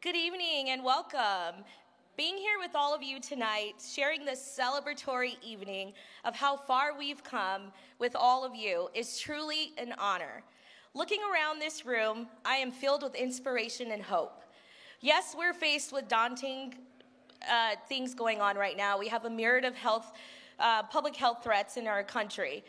Good evening and welcome. Being here with all of you tonight, sharing this celebratory evening of how far we've come with all of you is truly an honor. Looking around this room, I am filled with inspiration and hope. Yes, we're faced with daunting things going on right now. We have a myriad of public health threats in our country.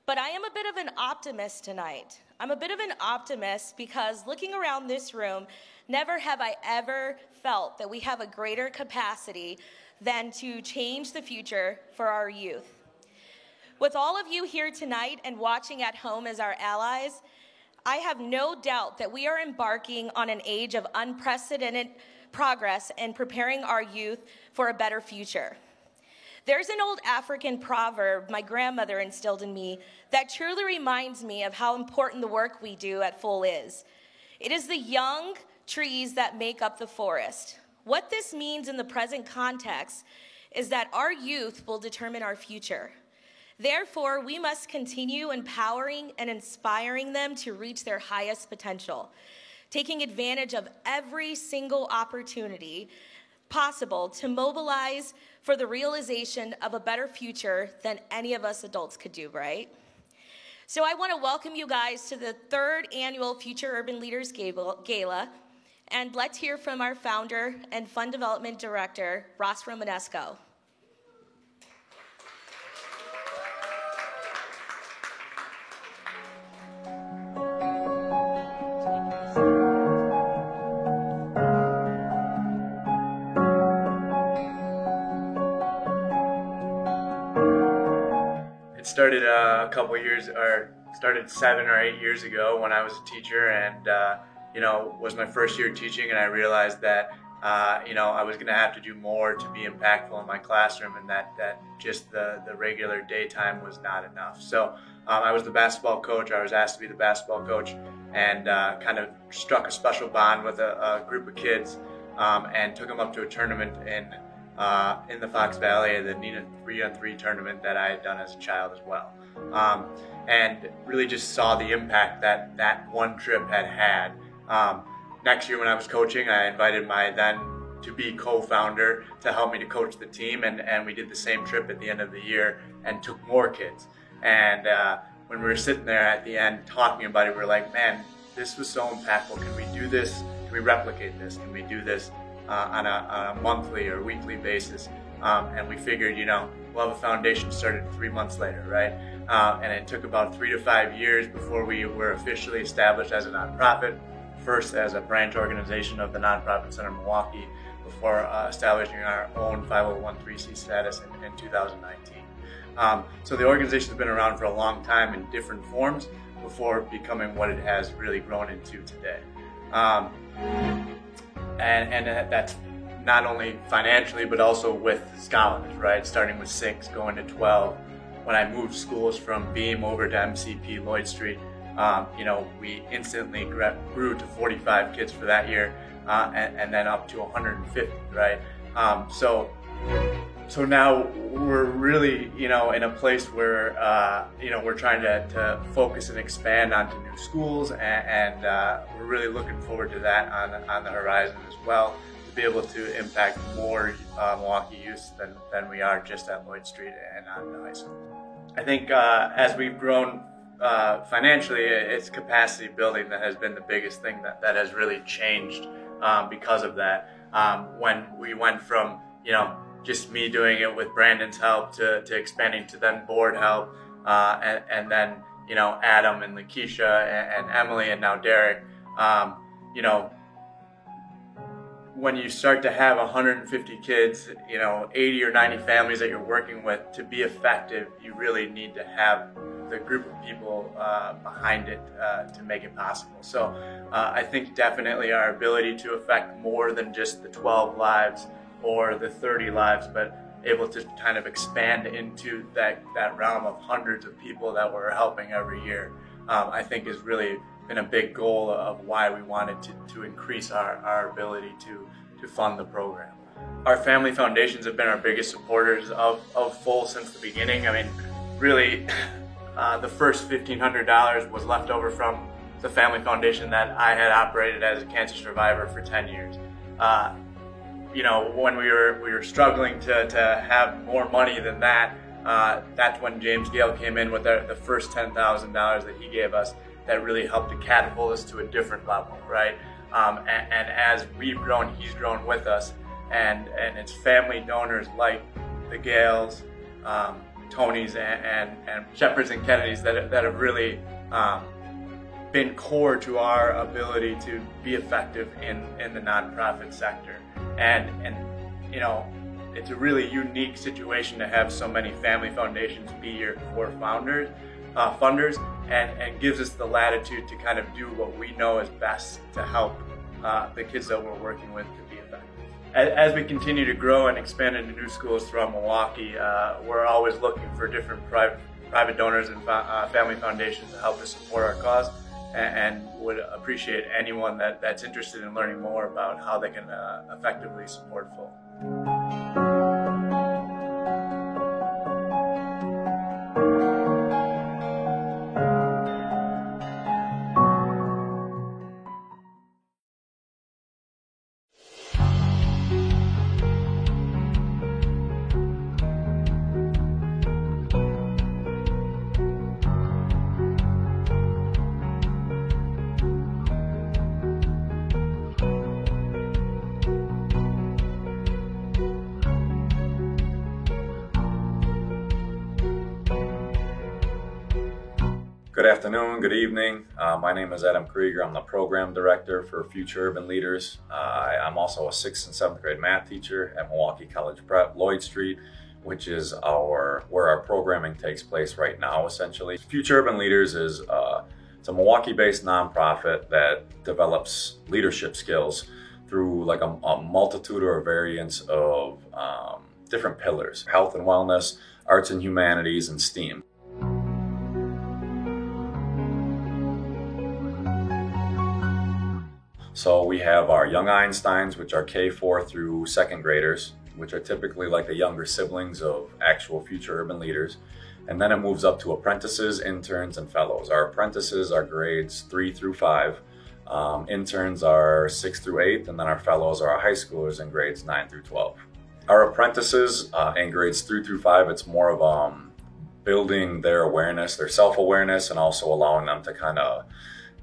But I am a bit of an optimist tonight. I'm a bit of an optimist because looking around this room, never have I ever felt that we have a greater capacity than to change the future for our youth. With all of you here tonight and watching at home as our allies, I have no doubt that we are embarking on an age of unprecedented progress in preparing our youth for a better future. There's an old African proverb my grandmother instilled in me that truly reminds me of how important the work we do at Full is. It is the young trees that make up the forest. What this means in the present context is that our youth will determine our future. Therefore, we must continue empowering and inspiring them to reach their highest potential, taking advantage of every single opportunity possible to mobilize for the realization of a better future than any of us adults could do, right? So I want to welcome you guys to the 3rd annual Future Urban Leaders Gala, and let's hear from our founder and Fund Development Director, Ross Romanesco. It started a couple years, or started 7 or 8 years ago when I was a teacher, and was my first year teaching, and I realized that I was going to have to do more to be impactful in my classroom, and that just the regular daytime was not enough. So I was the basketball coach. I was asked to be the basketball coach, and kind of struck a special bond with a group of kids, and took them up to a tournament in the Fox Valley, the NINA 3-on-3 tournament that I had done as a child as well. And really just saw the impact that one trip had. Next year when I was coaching, I invited my then to-be co-founder to help me to coach the team, and we did the same trip at the end of the year and took more kids. And when we were sitting there at the end talking about it, we were like, man, this was so impactful. Can we do this? Can we replicate this? Can we do this on a monthly or weekly basis? And we figured, we'll have a foundation started 3 months later, right? And it took about 3 to 5 years before we were officially established as a nonprofit, first as a branch organization of the Nonprofit Center Milwaukee, before establishing our own 501(c) status in 2019. So the organization's been around for a long time in different forms before becoming what it has really grown into today. And that's not only financially, but also with scholars, right? Starting with 6, going to 12. When I moved schools from Beam over to MCP Lloyd Street, we instantly grew to 45 kids for that year, and then up to 150, right? So now we're really, in a place where, we're trying to focus and expand onto new schools, and we're really looking forward to that on the horizon as well, to be able to impact more Milwaukee youth than we are just at Lloyd Street and on the high school. I think as we've grown financially, it's capacity building that has been the biggest thing that has really changed because of that. When we went from, just me doing it with Brandon's help to expanding to then board help, and then, Adam and Lakeisha and Emily and now Derek, when you start to have 150 kids, 80 or 90 families that you're working with, to be effective, you really need to have the group of people behind it to make it possible. So I think definitely our ability to affect more than just the 12 lives or the 30 lives, but able to kind of expand into that realm of hundreds of people that we're helping every year, I think has really been a big goal of why we wanted to increase our ability to fund the program. Our family foundations have been our biggest supporters of Full since the beginning. I mean, really, the first $1,500 was left over from the family foundation that I had operated as a cancer survivor for 10 years. When we were struggling to have more money than that, that's when James Gale came in with the first $10,000 that he gave us, that really helped to catapult us to a different level, right? And as we've grown, he's grown with us, and it's family donors like the Gales, Tonys, and Shepherds and Kennedys that have really been core to our ability to be effective in the nonprofit sector. And it's a really unique situation to have so many family foundations be your core funders, and gives us the latitude to kind of do what we know is best to help the kids that we're working with to be effective. As we continue to grow and expand into new schools throughout Milwaukee, we're always looking for different private donors and family foundations to help us support our cause, and would appreciate anyone that's interested in learning more about how they can effectively support Full. Good afternoon, good evening. My name is Adam Krieger. I'm the program director for Future Urban Leaders. I'm also a 6th and 7th grade math teacher at Milwaukee College Prep, Lloyd Street, which is where our programming takes place right now, essentially. Future Urban Leaders is it's a Milwaukee-based nonprofit that develops leadership skills through like a multitude or a variance of different pillars: health and wellness, arts and humanities, and STEAM. So we have our Young Einsteins, which are K4 through 2nd graders, which are typically like the younger siblings of actual future urban leaders. And then it moves up to apprentices, interns, and fellows. Our apprentices are grades 3 through 5. Interns are 6 through 8, and then our fellows are our high schoolers in grades 9 through 12. Our apprentices in grades 3 through 5, it's more of building their awareness, their self-awareness, and also allowing them to kind of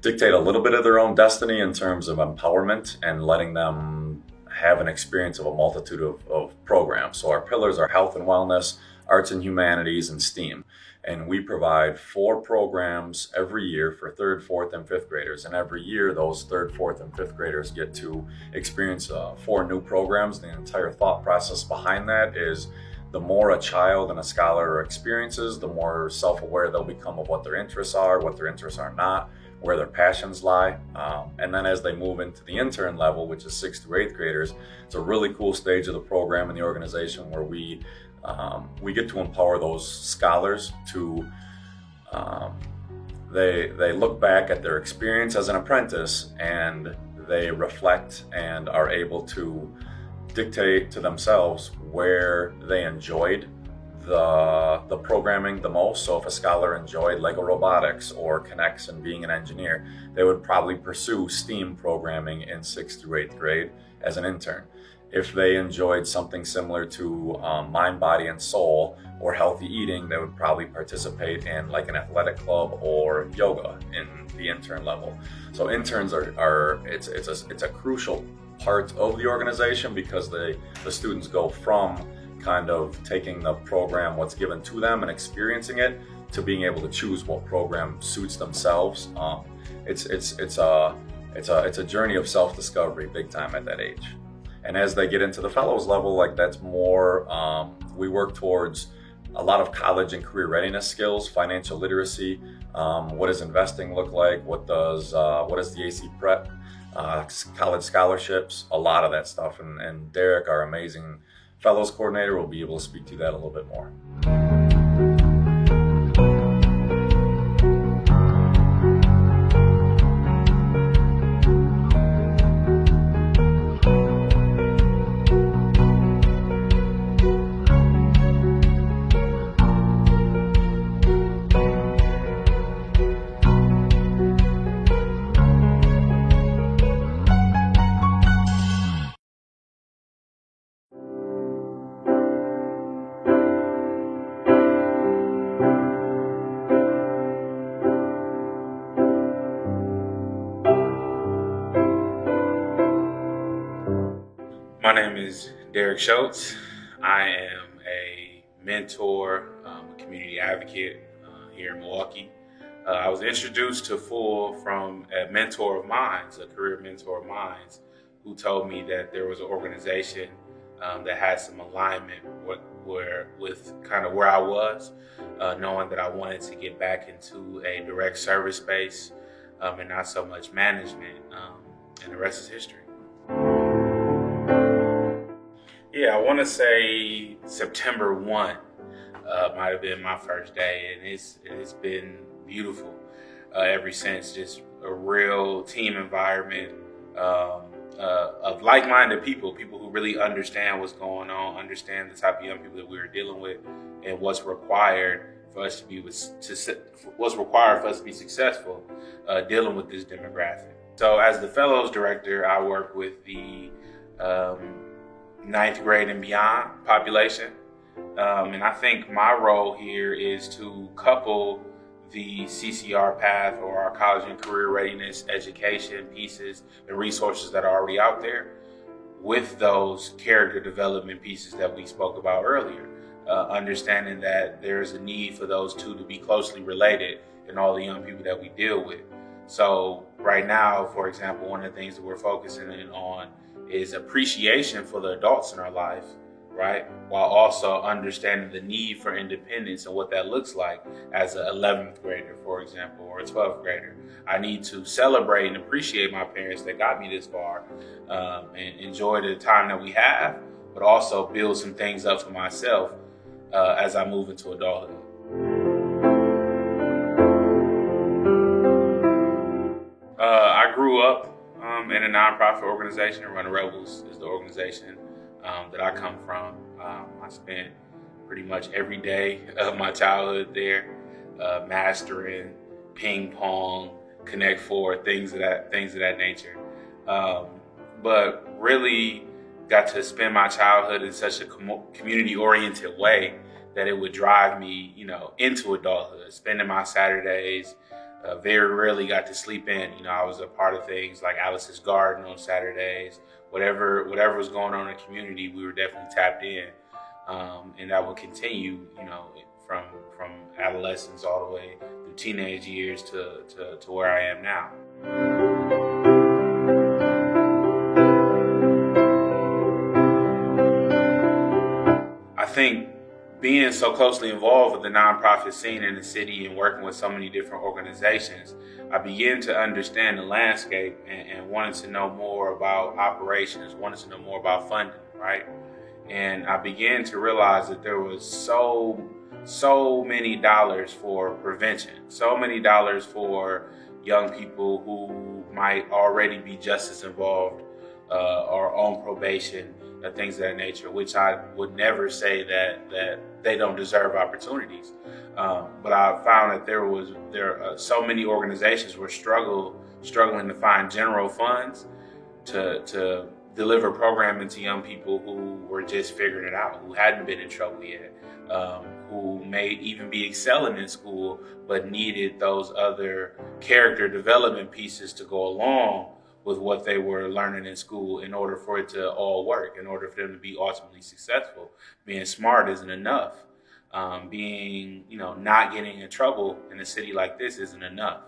dictate a little bit of their own destiny in terms of empowerment and letting them have an experience of a multitude of programs. So our pillars are health and wellness, arts and humanities, and STEAM. And we provide 4 programs every year for 3rd, 4th, and 5th graders. And every year, those 3rd, 4th, and 5th graders get to experience 4 new programs. The entire thought process behind that is the more a child and a scholar experiences, the more self-aware they'll become of what their interests are, what their interests are not, where their passions lie. And then as they move into the intern level, which is 6th through 8th graders, it's a really cool stage of the program in the organization where we get to empower those scholars to, they look back at their experience as an apprentice and they reflect and are able to dictate to themselves where they enjoyed the programming the most. So if a scholar enjoyed Lego robotics or connects and being an engineer, they would probably pursue STEAM programming in 6th through 8th grade as an intern. If they enjoyed something similar to mind, body, and soul or healthy eating, they would probably participate in like an athletic club or yoga in the intern level. So interns it's a crucial part of the organization, because the students go from kind of taking the program, what's given to them, and experiencing it, to being able to choose what program suits themselves. It's a journey of self-discovery, big time at that age. And as they get into the fellows level, like that's more, we work towards a lot of college and career readiness skills, financial literacy. What does investing look like? What is the AC prep? College scholarships, a lot of that stuff. And Derek, our amazing fellows coordinator, will be able to speak to that a little bit more. My name is Derek Schultz. I am a mentor, a community advocate here in Milwaukee. I was introduced to FUL from a mentor of mine, a career mentor of mine, who told me that there was an organization that had some alignment with kind of where I was, knowing that I wanted to get back into a direct service space and not so much management, and the rest is history. Yeah, I want to say September 1 might have been my first day, and it's been beautiful ever since. Just a real team environment of like-minded people who really understand what's going on, understand the type of young people that we're dealing with, and what's required for us to be successful dealing with this demographic. So, as the Fellows Director, I work with the 9th grade and beyond population. And I think my role here is to couple the CCR path, or our college and career readiness education pieces and resources that are already out there, with those character development pieces that we spoke about earlier. Understanding that there's a need for those two to be closely related in all the young people that we deal with. So right now, for example, one of the things that we're focusing in on is appreciation for the adults in our life, right? While also understanding the need for independence and what that looks like as an 11th grader, for example, or a 12th grader. I need to celebrate and appreciate my parents that got me this far, and enjoy the time that we have, but also build some things up for myself as I move into adulthood. I grew up in a nonprofit organization. Run Rebels is the organization that I come from. I spent pretty much every day of my childhood there, mastering ping pong, Connect Four, things of that nature. But really got to spend my childhood in such a community-oriented way that it would drive me, into adulthood. Spending my Saturdays. Very rarely got to sleep in. I was a part of things like Alice's Garden on Saturdays. Whatever was going on in the community, we were definitely tapped in, and that will continue. From adolescence all the way through teenage years to where I am now. I think being so closely involved with the nonprofit scene in the city and working with so many different organizations, I began to understand the landscape and wanted to know more about operations, wanted to know more about funding, right? And I began to realize that there was so many dollars for prevention, so many dollars for young people who might already be just as involved or on probation, and things of that nature, which I would never say that they don't deserve opportunities. But I found that there are so many organizations were struggling to find general funds to deliver programming to young people who were just figuring it out, who hadn't been in trouble yet, who may even be excelling in school, but needed those other character development pieces to go along with what they were learning in school in order for it to all work, in order for them to be ultimately successful. Being smart isn't enough. Being, not getting in trouble in a city like this isn't enough.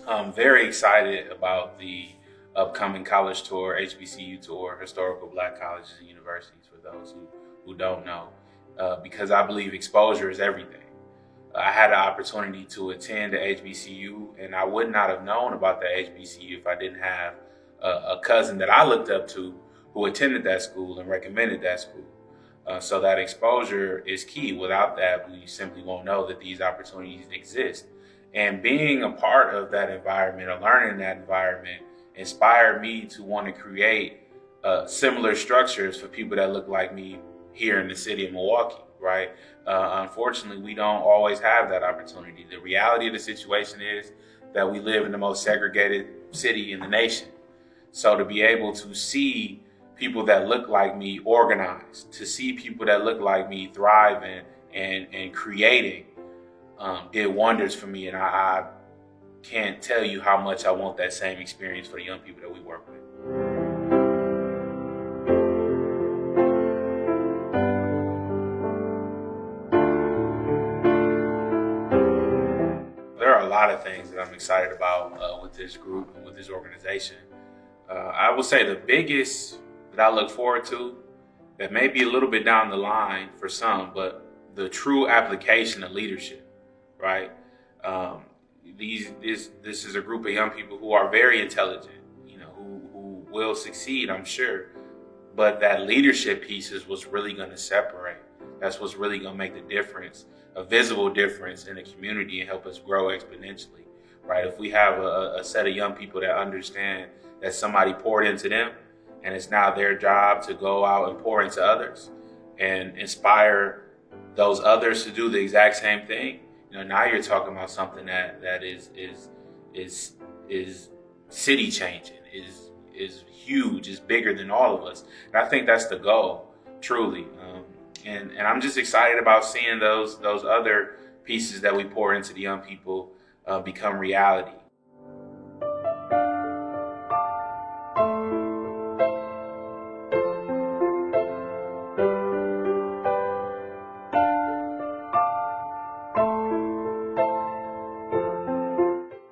I'm very excited about the upcoming college tour, HBCU tour, Historical Black Colleges and Universities, for those who don't know, because I believe exposure is everything. I had an opportunity to attend the HBCU, and I would not have known about the HBCU if I didn't have a cousin that I looked up to who attended that school and recommended that school. So that exposure is key. Without that, we simply won't know that these opportunities exist. And being a part of that environment or learning that environment inspired me to want to create similar structures for people that look like me here in the city of Milwaukee, right? Unfortunately, we don't always have that opportunity. The reality of the situation is that we live in the most segregated city in the nation. So to be able to see people that look like me organized, to see people that look like me thriving and creating, did wonders for me, and I can't tell you how much I want that same experience for the young people that we work with. There are a lot of things that I'm excited about with this group and with this organization. I would say the biggest that I look forward to, that may be a little bit down the line for some, but the true application of leadership. Right? This is a group of young people who are very intelligent, who will succeed, I'm sure. But that leadership piece is what's really going to separate. That's what's really going to make the difference, a visible difference in the community, and help us grow exponentially. Right? If we have a set of young people that understand that somebody poured into them, and it's now their job to go out and pour into others and inspire those others to do the exact same thing. Now you're talking about something that is city changing, is huge, is bigger than all of us. And I think that's the goal, truly. And I'm just excited about seeing those other pieces that we pour into the young people become reality.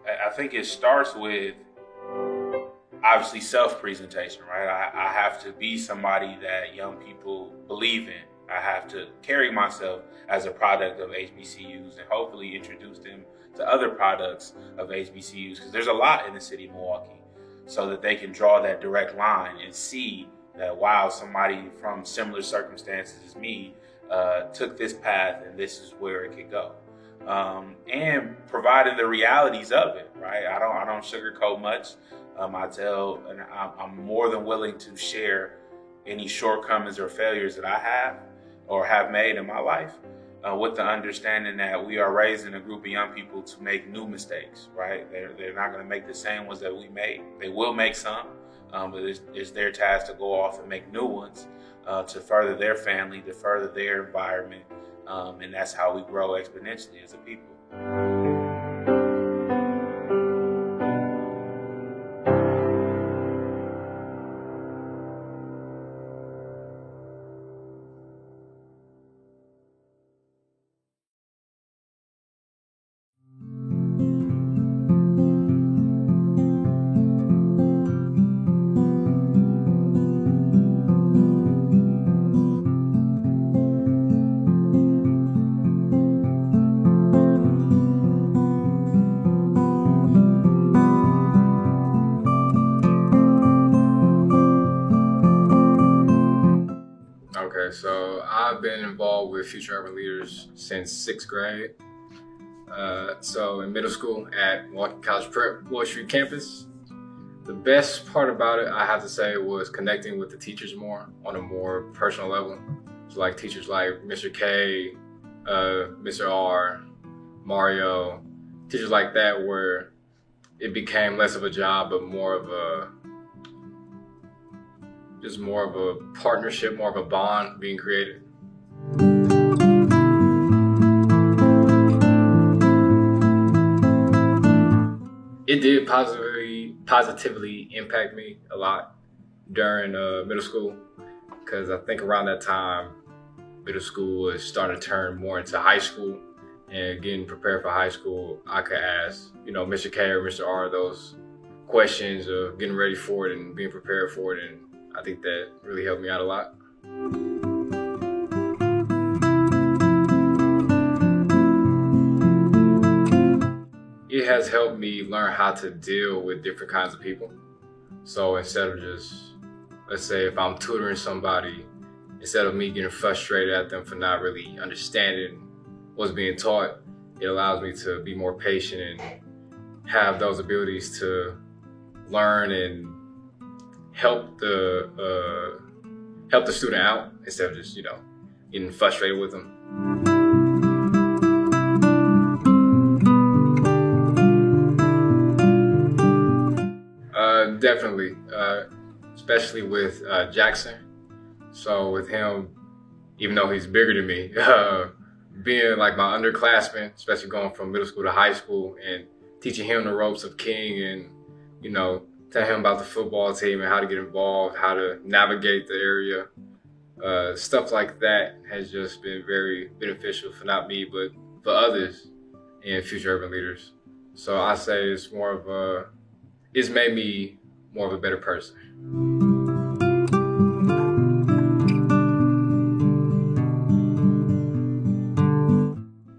I think it starts with obviously self-presentation, right? I have to be somebody that young people believe in. I have to carry myself as a product of HBCUs and hopefully introduce them to other products of HBCUs, because there's a lot in the city of Milwaukee, so that they can draw that direct line and see that, wow, somebody from similar circumstances as me took this path and this is where it could go. And providing the realities of it, right? I don't sugarcoat much. I'm more than willing to share any shortcomings or failures that I have or have made in my life, with the understanding that we are raising a group of young people to make new mistakes, right? They're not going to make the same ones that we made. They will make some, but it's their task to go off and make new ones, to further their family, to further their environment. And that's how we grow exponentially as a people. So I've been involved with Future Urban Leaders since 6th grade. So in middle school at Milwaukee College Prep, Wall Street campus. The best part about it, I have to say, was connecting with the teachers more on a more personal level. So like teachers like Mr. K, Mr. R, Mario, teachers like that, where it became less of a job but more of just more of a partnership, more of a bond being created. It did positively impact me a lot during middle school, because I think around that time, middle school was starting to turn more into high school, and getting prepared for high school, I could ask, Mr. K or Mr. R those questions of getting ready for it and being prepared for it, and I think that really helped me out a lot. It has helped me learn how to deal with different kinds of people. So instead of just, let's say if I'm tutoring somebody, instead of me getting frustrated at them for not really understanding what's being taught, it allows me to be more patient and have those abilities to learn and help the student out instead of just, getting frustrated with them. Definitely, especially with Jackson. So with him, even though he's bigger than me, being like my underclassman, especially going from middle school to high school and teaching him the ropes of King and, telling him about the football team and how to get involved, how to navigate the area, stuff like that has just been very beneficial for not me, but for others in Future Urban Leaders. So I say it's made me more of a better person.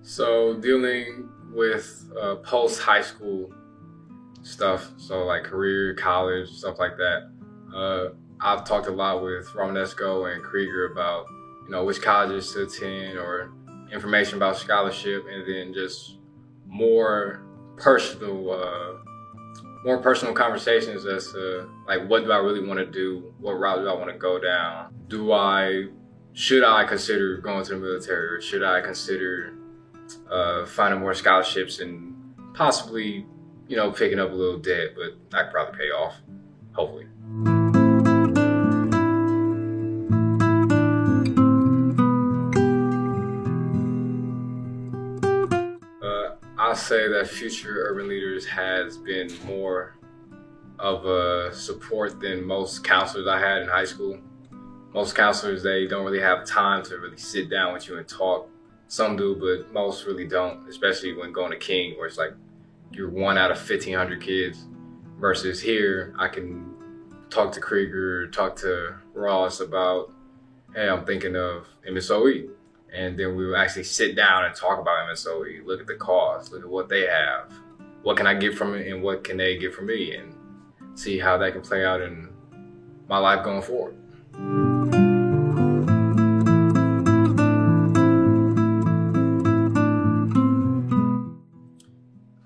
So dealing with post-high school stuff, so like career, college, stuff like that, I've talked a lot with Romanesco and Krieger about, which colleges to attend or information about scholarship, and then just more personal conversations as to like, what do I really want to do? What route do I want to go down? Should I consider going to the military, or should I consider finding more scholarships and possibly, picking up a little debt, but I could probably pay off, hopefully. I'll say that Future Urban Leaders has been more of a support than most counselors I had in high school. Most counselors, they don't really have time to really sit down with you and talk. Some do, but most really don't, especially when going to King, where it's like you're one out of 1,500 kids, versus here, I can talk to Krieger, talk to Ross about, hey, I'm thinking of MSOE. And then we will actually sit down and talk about MSOE, look at the costs, look at what they have, what can I get from it and what can they get from me, and see how that can play out in my life going forward.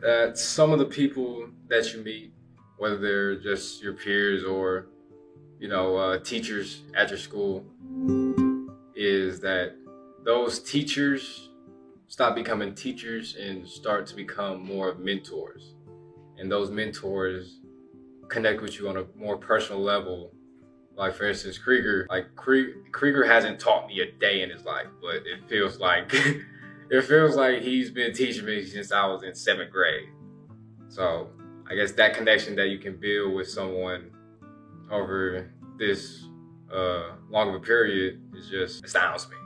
That some of the people that you meet, whether they're just your peers or, teachers at your school, is that those teachers stop becoming teachers and start to become more of mentors. And those mentors connect with you on a more personal level. Like, for instance, Krieger. Krieger hasn't taught me a day in his life, but it feels like he's been teaching me since I was in 7th grade. So I guess that connection that you can build with someone over this long of a period is just astounds me.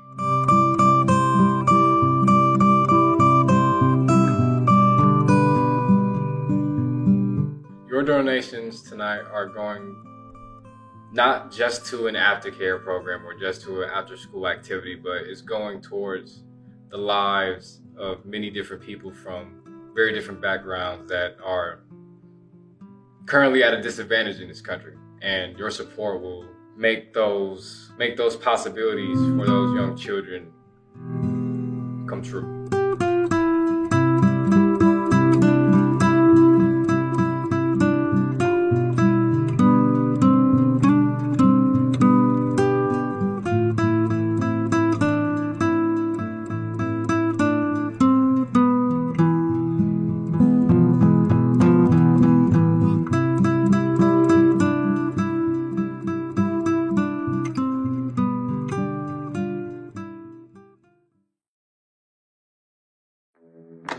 Your donations tonight are going not just to an aftercare program or just to an after-school activity, but it's going towards the lives of many different people from very different backgrounds that are currently at a disadvantage in this country. And your support will make those possibilities for those young children come true.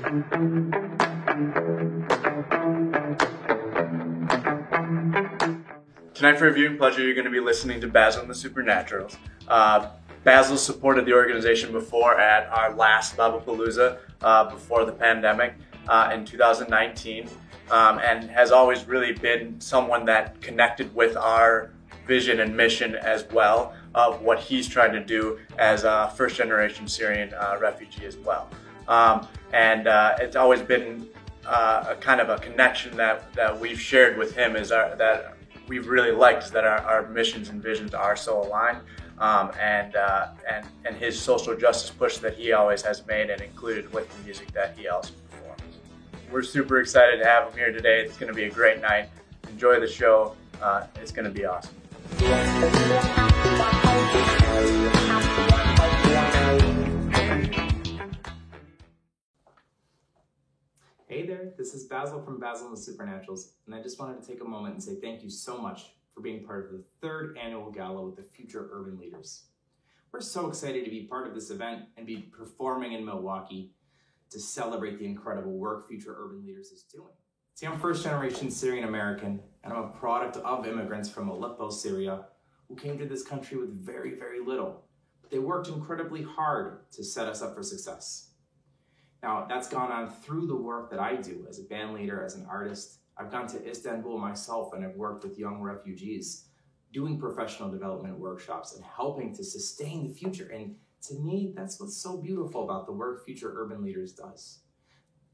Tonight for a viewing pleasure, you're going to be listening to Basil and the Supernaturals. Basil supported the organization before at our last Lollapalooza before the pandemic in 2019, and has always really been someone that connected with our vision and mission as well of what he's trying to do as a first-generation Syrian refugee as well. It's always been a kind of a connection that we've shared with him that we've really liked, is that our missions and visions are so aligned, and his social justice push that he always has made and included with the music that he also performs. We're super excited to have him here today. It's going to be a great night. Enjoy the show. It's going to be awesome. Hey there, this is Basil from Basil and the Supernaturals, and I just wanted to take a moment and say thank you so much for being part of the 3rd annual gala with the Future Urban Leaders. We're so excited to be part of this event and be performing in Milwaukee to celebrate the incredible work Future Urban Leaders is doing. See, I'm first-generation Syrian American, and I'm a product of immigrants from Aleppo, Syria, who came to this country with very, very little, but they worked incredibly hard to set us up for success. Now, that's gone on through the work that I do as a band leader, as an artist. I've gone to Istanbul myself, and I've worked with young refugees, doing professional development workshops and helping to sustain the future. And to me, that's what's so beautiful about the work Future Urban Leaders does.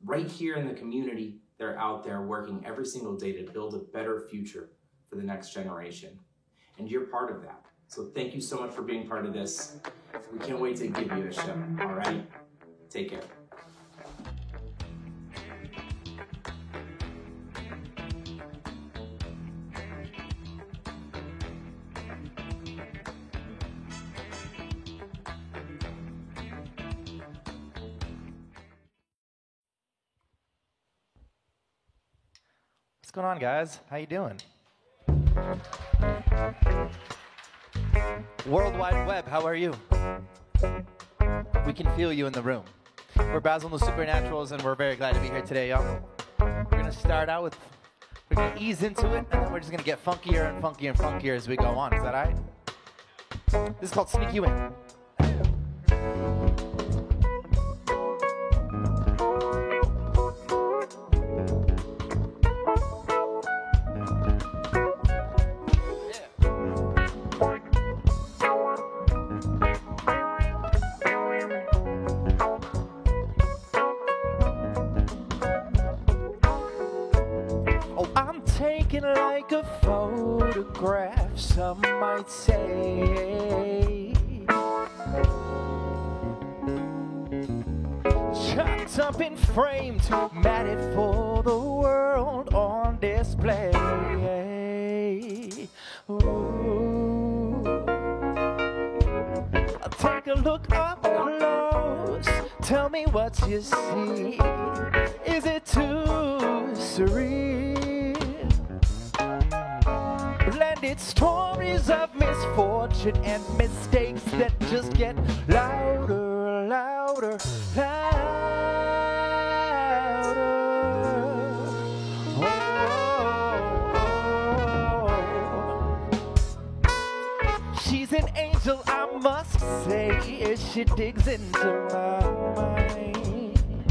Right here in the community, they're out there working every single day to build a better future for the next generation. And you're part of that. So thank you so much for being part of this. We can't wait to give you a show, all right? Take care. What's going on, guys? How you doing? World Wide Web, how are you? We can feel you in the room. We're Basil and the Supernaturals, and we're very glad to be here today, y'all. We're going to start out with, we're going to ease into it, and then we're just going to get funkier and funkier and funkier as we go on. Is that all right? This is called Sneak You In. Like a photograph, some might say, chopped up and framed, matted for the world on display. Ooh. I'll take a look up close, tell me what you see. Is it too surreal? Blended stories of misfortune and mistakes that just get louder, louder, louder. Oh. She's an angel, I must say, as she digs into my mind.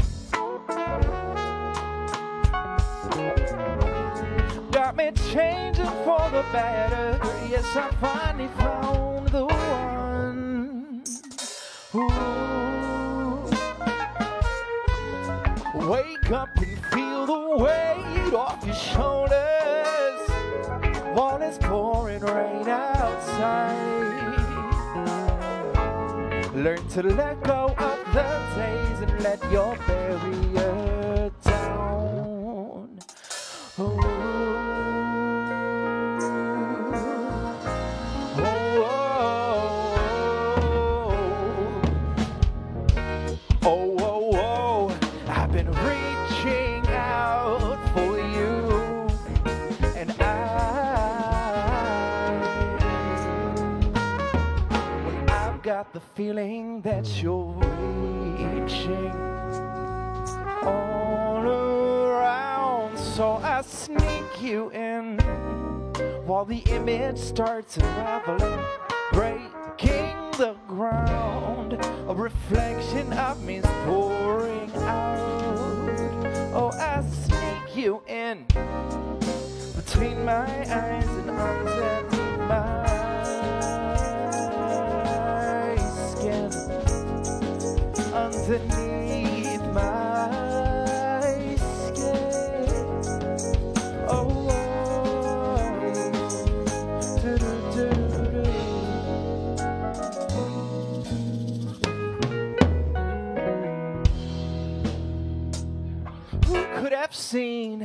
Got me changing for the better. Yes, I finally found the one. Ooh. Wake up and feel the weight off your shoulders while it's pouring rain outside. Learn to let go of the days and let your barrier down. Ooh. The feeling that you're reaching, all around. So I sneak you in while the image starts unraveling, breaking the ground. A reflection of me's pouring out. Oh, I sneak you in between my eyes and underneath my skin, underneath my skin. Oh, who could have seen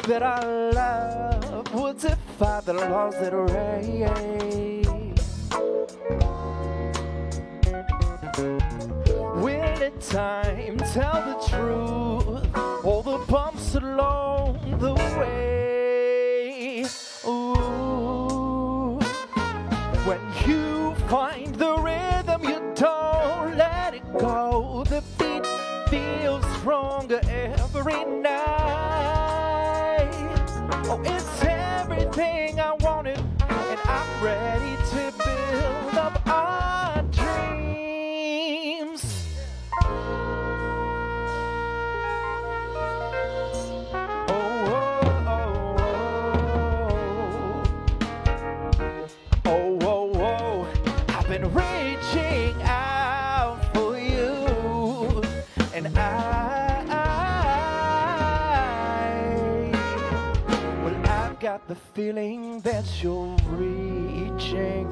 that our love would defy the laws that reign? Will it time tell the truth? All the bumps along the way. Ooh. When you find the rhythm, you don't let it go. The beat feels stronger every night. Oh, it's everything I wanted, and I'm ready to build up our dreams. I've been reaching out for you, and I've got the feeling that you're reaching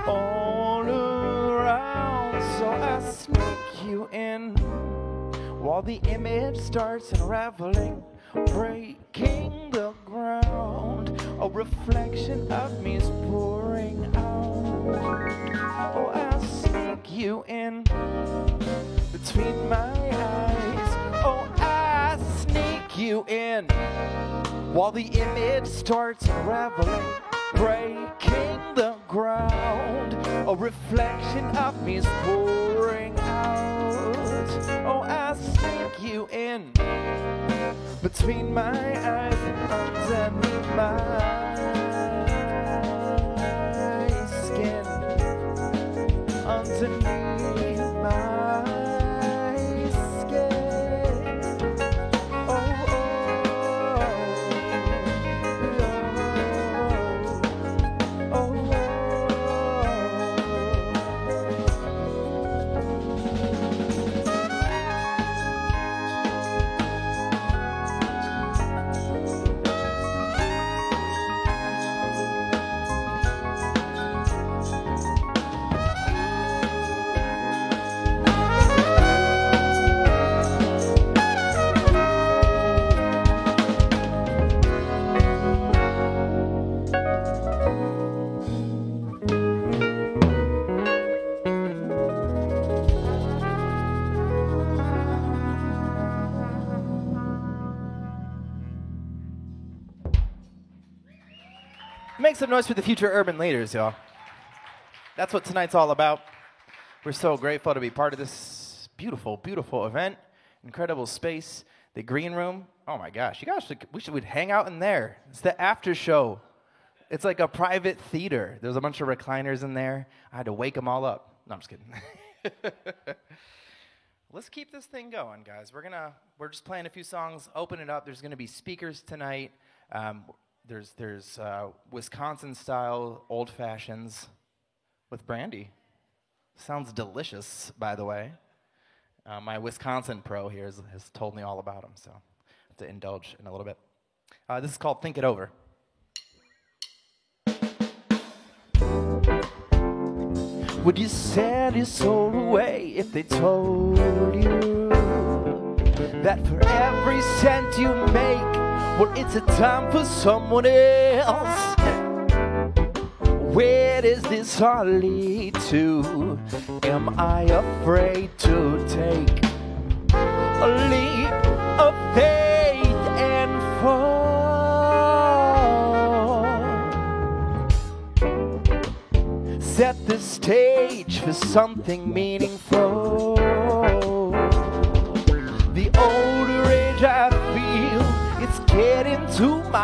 all around. So I sneak you in while the image starts unraveling, breaking the ground. A reflection of me is pouring out. Oh, I sneak you in between my eyes. Oh, I sneak you in while the image starts unraveling, breaking the ground. A reflection of me is pouring out. Oh, I sneak you in between my eyes and underneath my skin, underneath my skin. Oh, oh, oh, oh. Make some noise for the future urban leaders, y'all. That's what tonight's all about. We're so grateful to be part of this beautiful, beautiful event. Incredible space. The green room. Oh my gosh, you guys we'd hang out in there. It's the after show. It's like a private theater. There's a bunch of recliners in there. I had to wake them all up. No, I'm just kidding. Let's keep this thing going, guys. We're just playing a few songs, open it up. There's gonna be speakers tonight. There's Wisconsin-style old fashions with brandy. Sounds delicious, by the way. My Wisconsin pro here has told me all about them, so I have to indulge in a little bit. This is called Think It Over. Would you sell your soul away if they told you that for every cent you make, well, it's a time for someone else? Where does this all lead to? Am I afraid to take a leap of faith and fall? Set the stage for something meaningful. The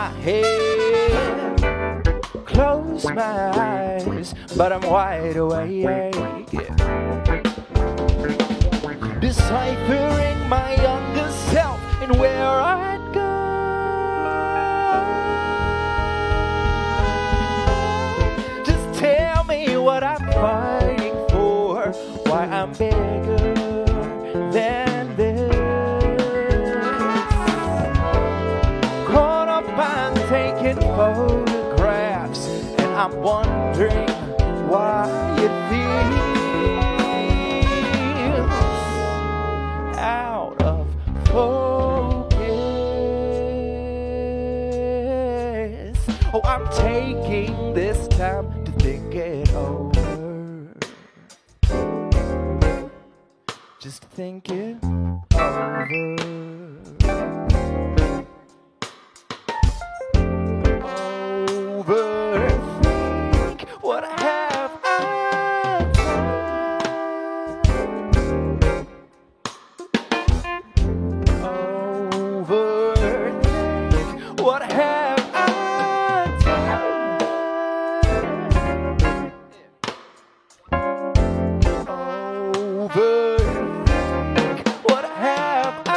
my head, close my eyes, but I'm wide awake. Deciphering my younger self and where I'd go. Just tell me what I'm fighting for, why I'm bigger than this. Caught up on taking photographs, and I'm wondering why it feels out of focus. Oh, I'm taking this time to think it over. Just think it over. Overthink what have I done? Overthink what have I done? Overthink what have I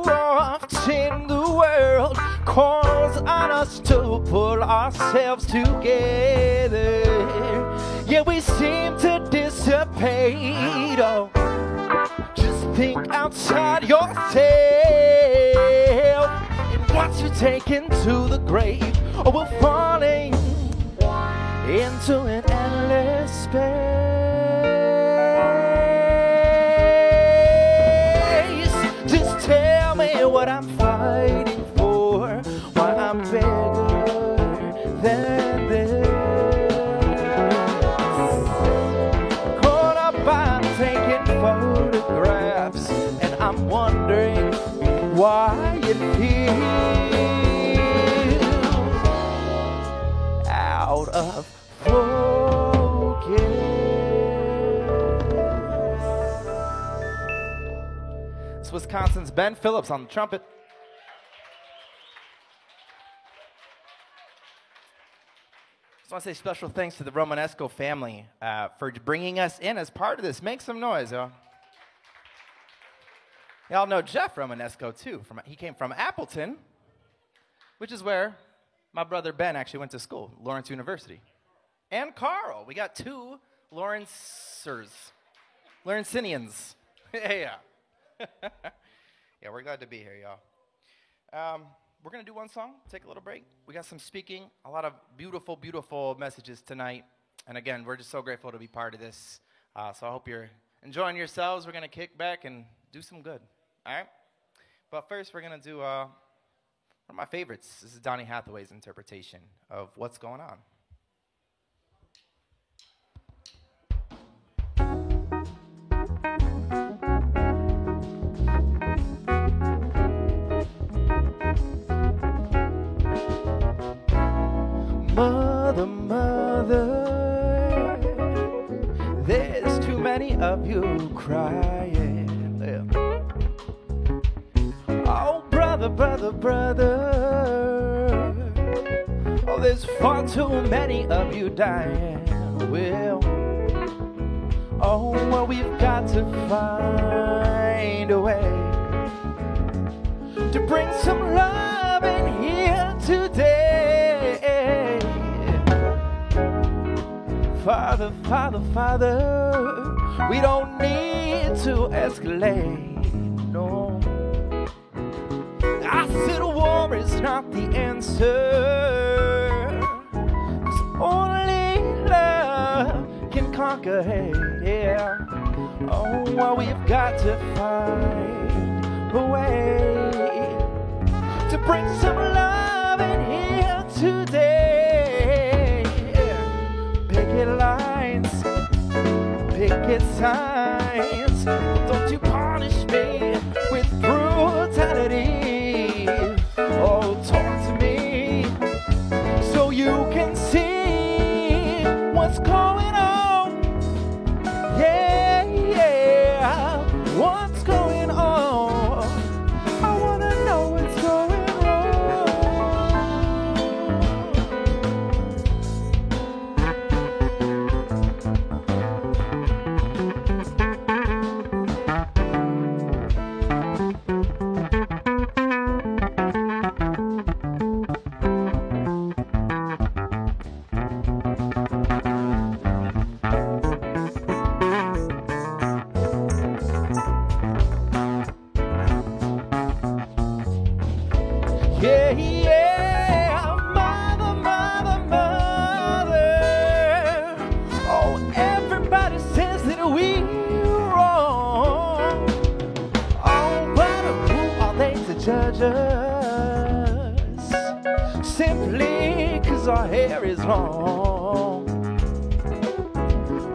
often the world calls on us to pull ourselves together. Yeah, we seem to dissipate. Oh, just think outside yourself. And once you're taken to the grave, oh, we're falling into an endless space. Just tell me what I'm fighting for, why I'm bigger than this. Caught up on taking photographs, and I'm wondering why it feels out of focus. It's Wisconsin's Ben Phillips on the trumpet. Just want to say special thanks to the Romanesco family for bringing us in as part of this. Make some noise, y'all. Y'all know Jeff Romanesco, too. He came from Appleton, which is where my brother Ben actually went to school, Lawrence University. And Carl. We got two Lawrencers. Lawrencinians. Yeah. Yeah, we're glad to be here, y'all. We're going to do one song, take a little break. We got some speaking, a lot of beautiful, beautiful messages tonight. And again, we're just so grateful to be part of this. So I hope you're enjoying yourselves. We're going to kick back and do some good. All right? But first, we're going to do one of my favorites. This is Donny Hathaway's interpretation of What's Going On. Mother, mother, there's too many of you crying. Oh, brother, brother, brother, oh, there's far too many of you dying. Well, Oh, well, we've got to find a way to bring some love in here today. Father, Father, Father, we don't need to escalate, no. I said war is not the answer, 'cause only love can conquer hate, yeah. Oh, well, we've got to find a way to bring some love in here today. Picket lines, picket signs, don't you punish me with brutality. Oh, talk to me so you can see what's going on. Yeah, yeah, what's going on? I wanna know what's going yeah, yeah, mother, mother, mother. Oh, everybody says that we're wrong. Oh, but who are they to judge us? Simply 'cause our hair is long.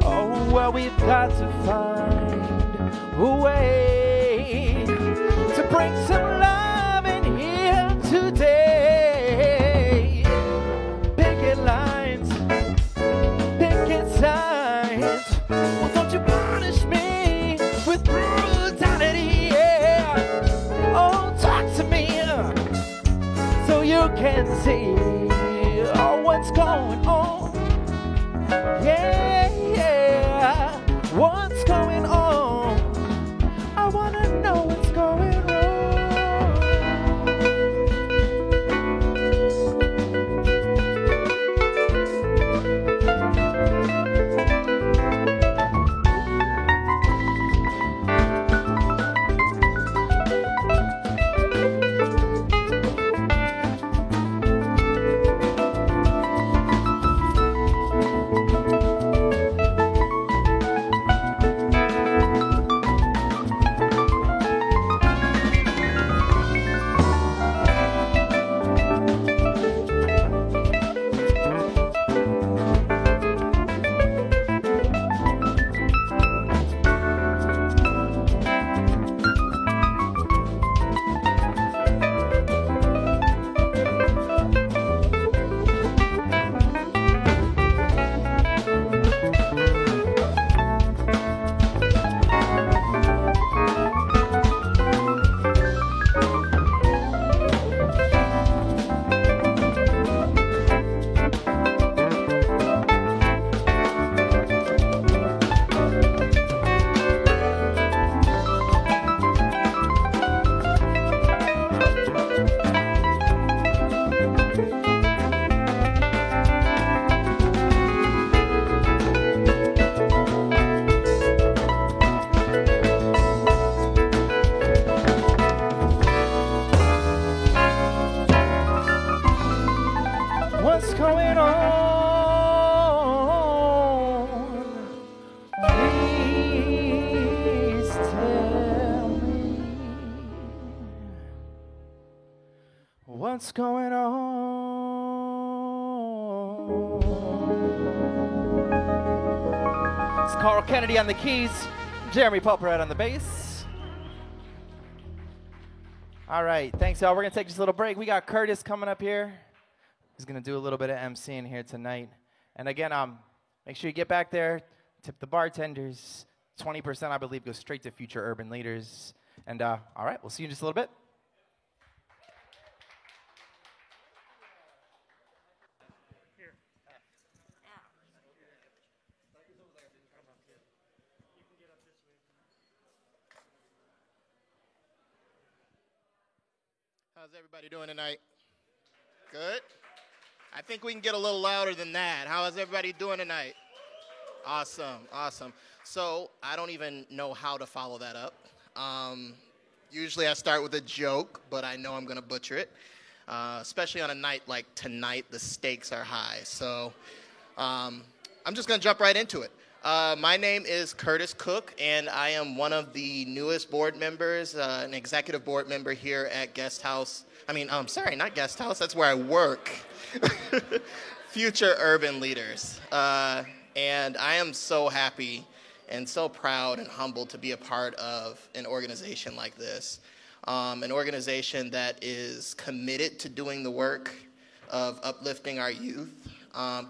Oh, well, we've got to find a way to bring some love in here today. Picket lines, picket signs. Well, don't you punish me with brutality, yeah. Oh, talk to me so you can see oh, what's going on. Yeah, yeah, what's going on? I wanna know what's going on. What's going on? Please tell me what's going on. It's Carl Kennedy on the keys, Jeremy Pulperhead on the bass. All right, thanks y'all. We're gonna take just a little break. We got Curtis coming up here. He's going to do a little bit of emceeing here tonight. And again, make sure you get back there, tip the bartenders. 20%, I believe, goes straight to future urban leaders. And all right, we'll see you in just a little bit. How's everybody doing tonight? Good? I think we can get a little louder than that. How is everybody doing tonight? Awesome, awesome. So I don't even know how to follow that up. Usually I start with a joke, but I know I'm going to butcher it. Especially on a night like tonight, the stakes are high. So I'm just going to jump right into it. My name is Curtis Cook, and I am one of the newest board members, an executive board member here at Guest House. Not Guest House, that's where I work. Future Urban Leaders. And I am so happy and so proud and humbled to be a part of an organization like this. An organization that is committed to doing the work of uplifting our youth,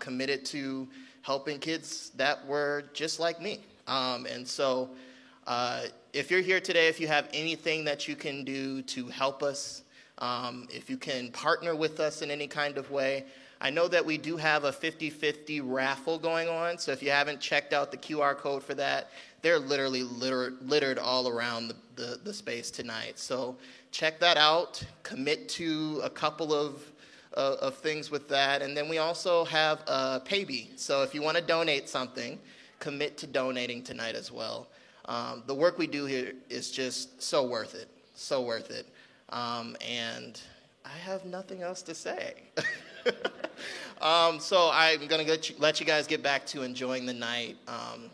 committed to helping kids that were just like me. So if you're here today, if you have anything that you can do to help us, if you can partner with us in any kind of way, I know that we do have a 50-50 raffle going on, so if you haven't checked out the QR code for that, they're literally littered all around the space tonight. So check that out, commit to a couple of things with that, and then we also have a Paybe. So if you want to donate something, commit to donating tonight as well. The work we do here is just so worth it, so worth it. And I have nothing else to say. So I'm going to let you guys get back to enjoying the night.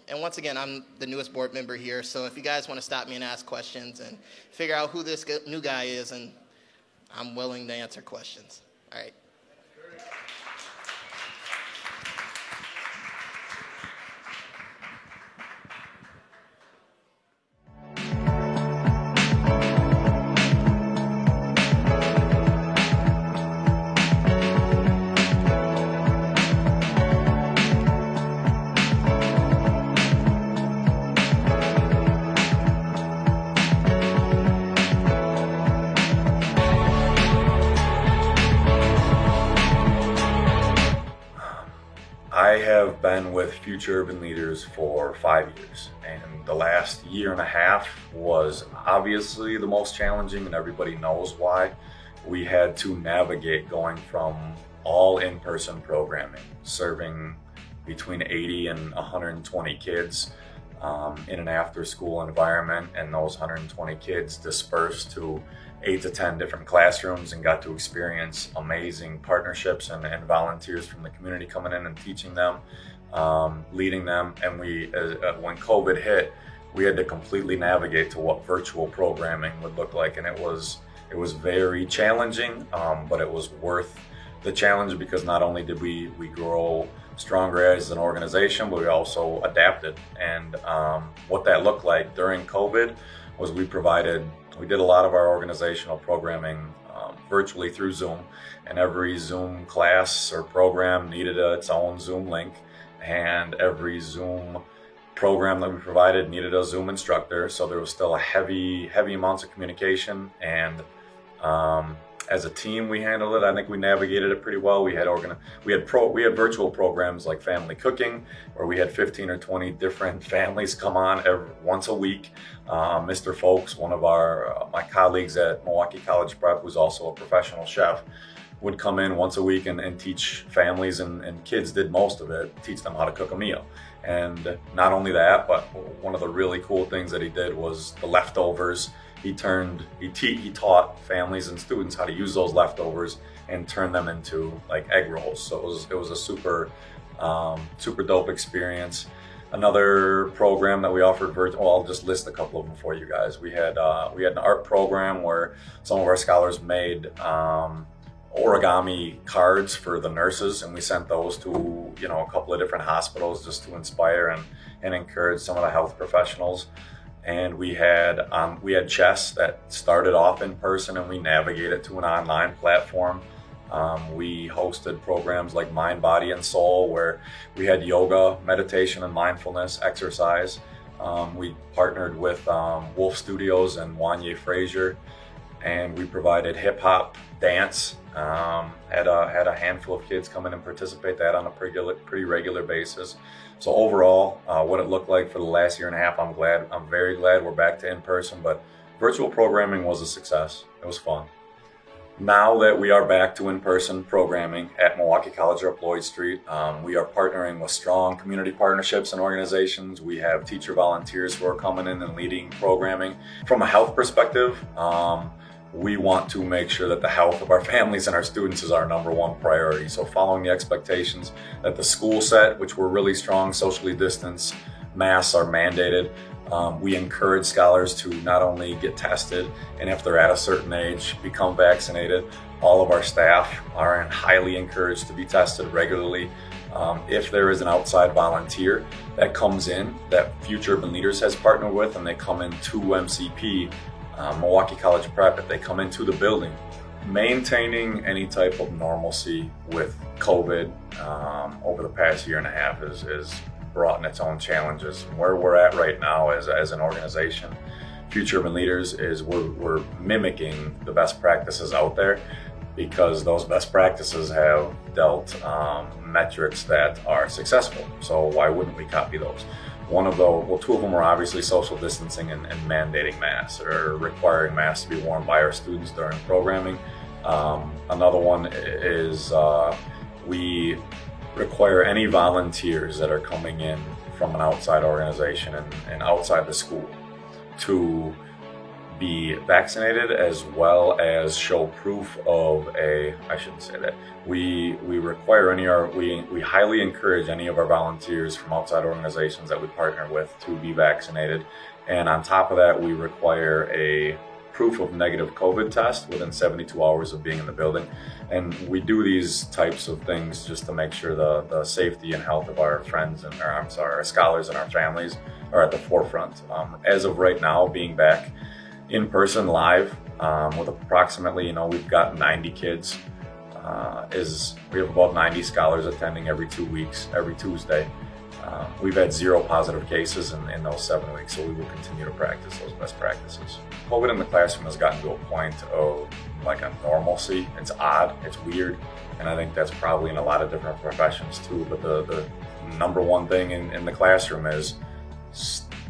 And once again, I'm the newest board member here, so if you guys want to stop me and ask questions and figure out who this new guy is, and I'm willing to answer questions. All right. I have been with Future Urban Leaders for 5 years, and the last year and a half was obviously the most challenging, and everybody knows why. We had to navigate going from all in-person programming, serving between 80 and 120 kids in an after-school environment, and those 120 kids dispersed to 8 to 10 different classrooms and got to experience amazing partnerships and volunteers from the community coming in and teaching them, leading them. And when COVID hit, we had to completely navigate to what virtual programming would look like. And it was very challenging, but it was worth the challenge, because not only did we grow stronger as an organization, but we also adapted. And what that looked like during COVID was we did a lot of our organizational programming virtually through Zoom, and every Zoom class or program needed its own Zoom link, and every Zoom program that we provided needed a Zoom instructor. So there was still a heavy amounts of communication, and as a team we handled it. I think we navigated it pretty well. We had virtual programs like family cooking, where we had 15 or 20 different families come on once a week. Mr. Folks, one of my colleagues at Milwaukee College Prep, who's also a professional chef, would come in once a week and teach families, and kids did most of it, teach them how to cook a meal. And not only that, but one of the really cool things that he did was the leftovers. He taught families and students how to use those leftovers and turn them into like egg rolls. So it was a super dope experience. Another program that we offered I'll just list a couple of them for you guys. We had an art program where some of our scholars made origami cards for the nurses, and we sent those to a couple of different hospitals just to inspire and encourage some of the health professionals. And we had chess that started off in person, and we navigated to an online platform. We hosted programs like Mind, Body, and Soul, where we had yoga, meditation, and mindfulness exercise. We partnered with Wolf Studios and Wanye Frazier, and we provided hip hop, dance. Had a handful of kids come in and participate that on a pretty regular basis. So overall, what it looked like for the last year and a half, I'm very glad we're back to in person, but virtual programming was a success. It was fun. Now that we are back to in-person programming at Milwaukee College up Lloyd Street, we are partnering with strong community partnerships and organizations. We have teacher volunteers who are coming in and leading programming. From a health perspective, we want to make sure that the health of our families and our students is our number one priority. So following the expectations that the school set, which we're really strong, socially distanced, masks are mandated. We encourage scholars to not only get tested, and if they're at a certain age, become vaccinated. All of our staff are highly encouraged to be tested regularly. If there is an outside volunteer that comes in, that Future Urban Leaders has partnered with, and they come into MCP, Milwaukee College Prep, if they come into the building, maintaining any type of normalcy with COVID over the past year and a half is brought in its own challenges. Where we're at right now as an organization, Future Urban Leaders, is we're mimicking the best practices out there, because those best practices have dealt metrics that are successful. So why wouldn't we copy those? One of those, well, two of them are obviously social distancing and mandating masks, or requiring masks to be worn by our students during programming. Another one is we require any volunteers that are coming in from an outside organization and outside the school to be vaccinated, as well as show proof of I shouldn't say that. We require we highly encourage any of our volunteers from outside organizations that we partner with to be vaccinated. And on top of that, we require a proof of negative COVID test within 72 hours of being in the building. And we do these types of things just to make sure the safety and health of our friends and our scholars and our families are at the forefront. As of right now, being back in person live with approximately, we've got 90 kids. We have about 90 scholars attending every 2 weeks, every Tuesday. We've had 0 positive cases in those 7 weeks, so we will continue to practice those best practices. COVID in the classroom has gotten to a point of like a normalcy. It's odd, it's weird, and I think that's probably in a lot of different professions too. But the number one thing in the classroom is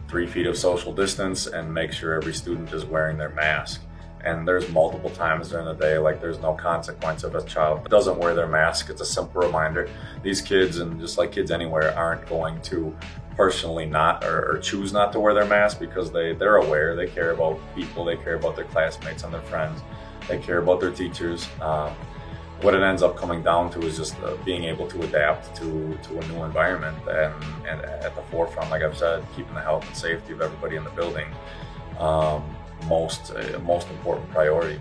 3 feet of social distance and make sure every student is wearing their mask. And there's multiple times during the day, like there's no consequence if a child doesn't wear their mask. It's a simple reminder. These kids, and just like kids anywhere, aren't going to personally not or choose not to wear their mask, because they're aware, they care about people, they care about their classmates and their friends, they care about their teachers. What it ends up coming down to is just being able to adapt to a new environment, and at the forefront, like I've said, keeping the health and safety of everybody in the building most important priority.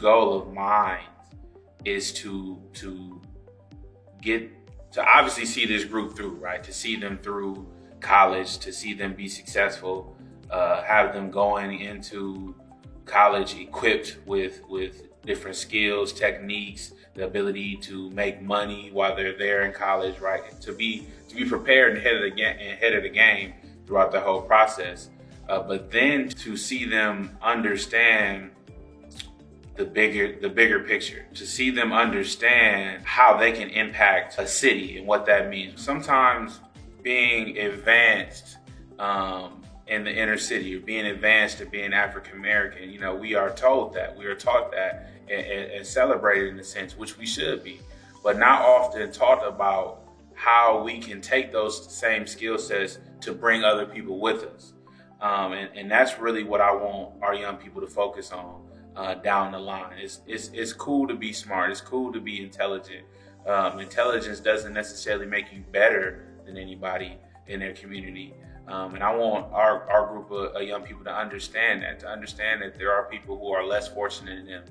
Goal of mine is to obviously see this group through, right? To see them through college, to see them be successful, have them going into college equipped with different skills, techniques, the ability to make money while they're there in college, right? And to be prepared and ahead of the game throughout the whole process. But then to see them understand the bigger picture, to see them understand how they can impact a city and what that means. Sometimes being advanced in the inner city, or being advanced to being African American, we are taught that and celebrated in a sense, which we should be, but not often taught about how we can take those same skill sets to bring other people with us. And that's really what I want our young people to focus on. Down the line, it's cool to be smart. It's cool to be intelligent. Intelligence doesn't necessarily make you better than anybody in their community. And I want our group of young people to understand that there are people who are less fortunate than them,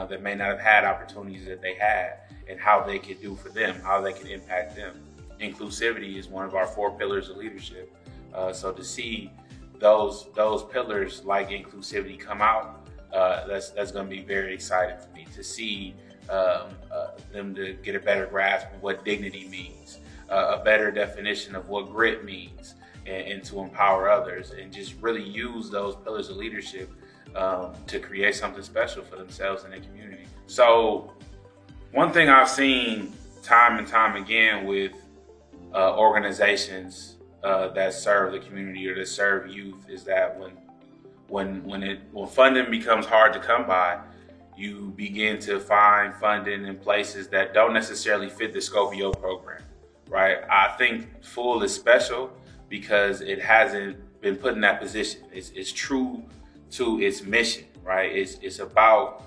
that may not have had opportunities that they had, and how they can do for them, how they can impact them. Inclusivity is one of our 4 pillars of leadership. So to see those pillars like inclusivity come out, that's going to be very exciting for me, to see them to get a better grasp of what dignity means, a better definition of what grit means, and to empower others, and just really use those pillars of leadership to create something special for themselves and their community. So one thing I've seen time and time again with organizations that serve the community or that serve youth is that when funding becomes hard to come by, you begin to find funding in places that don't necessarily fit the scope of your program, right? I think FUL is special because it hasn't been put in that position. It's true to its mission, right? It's about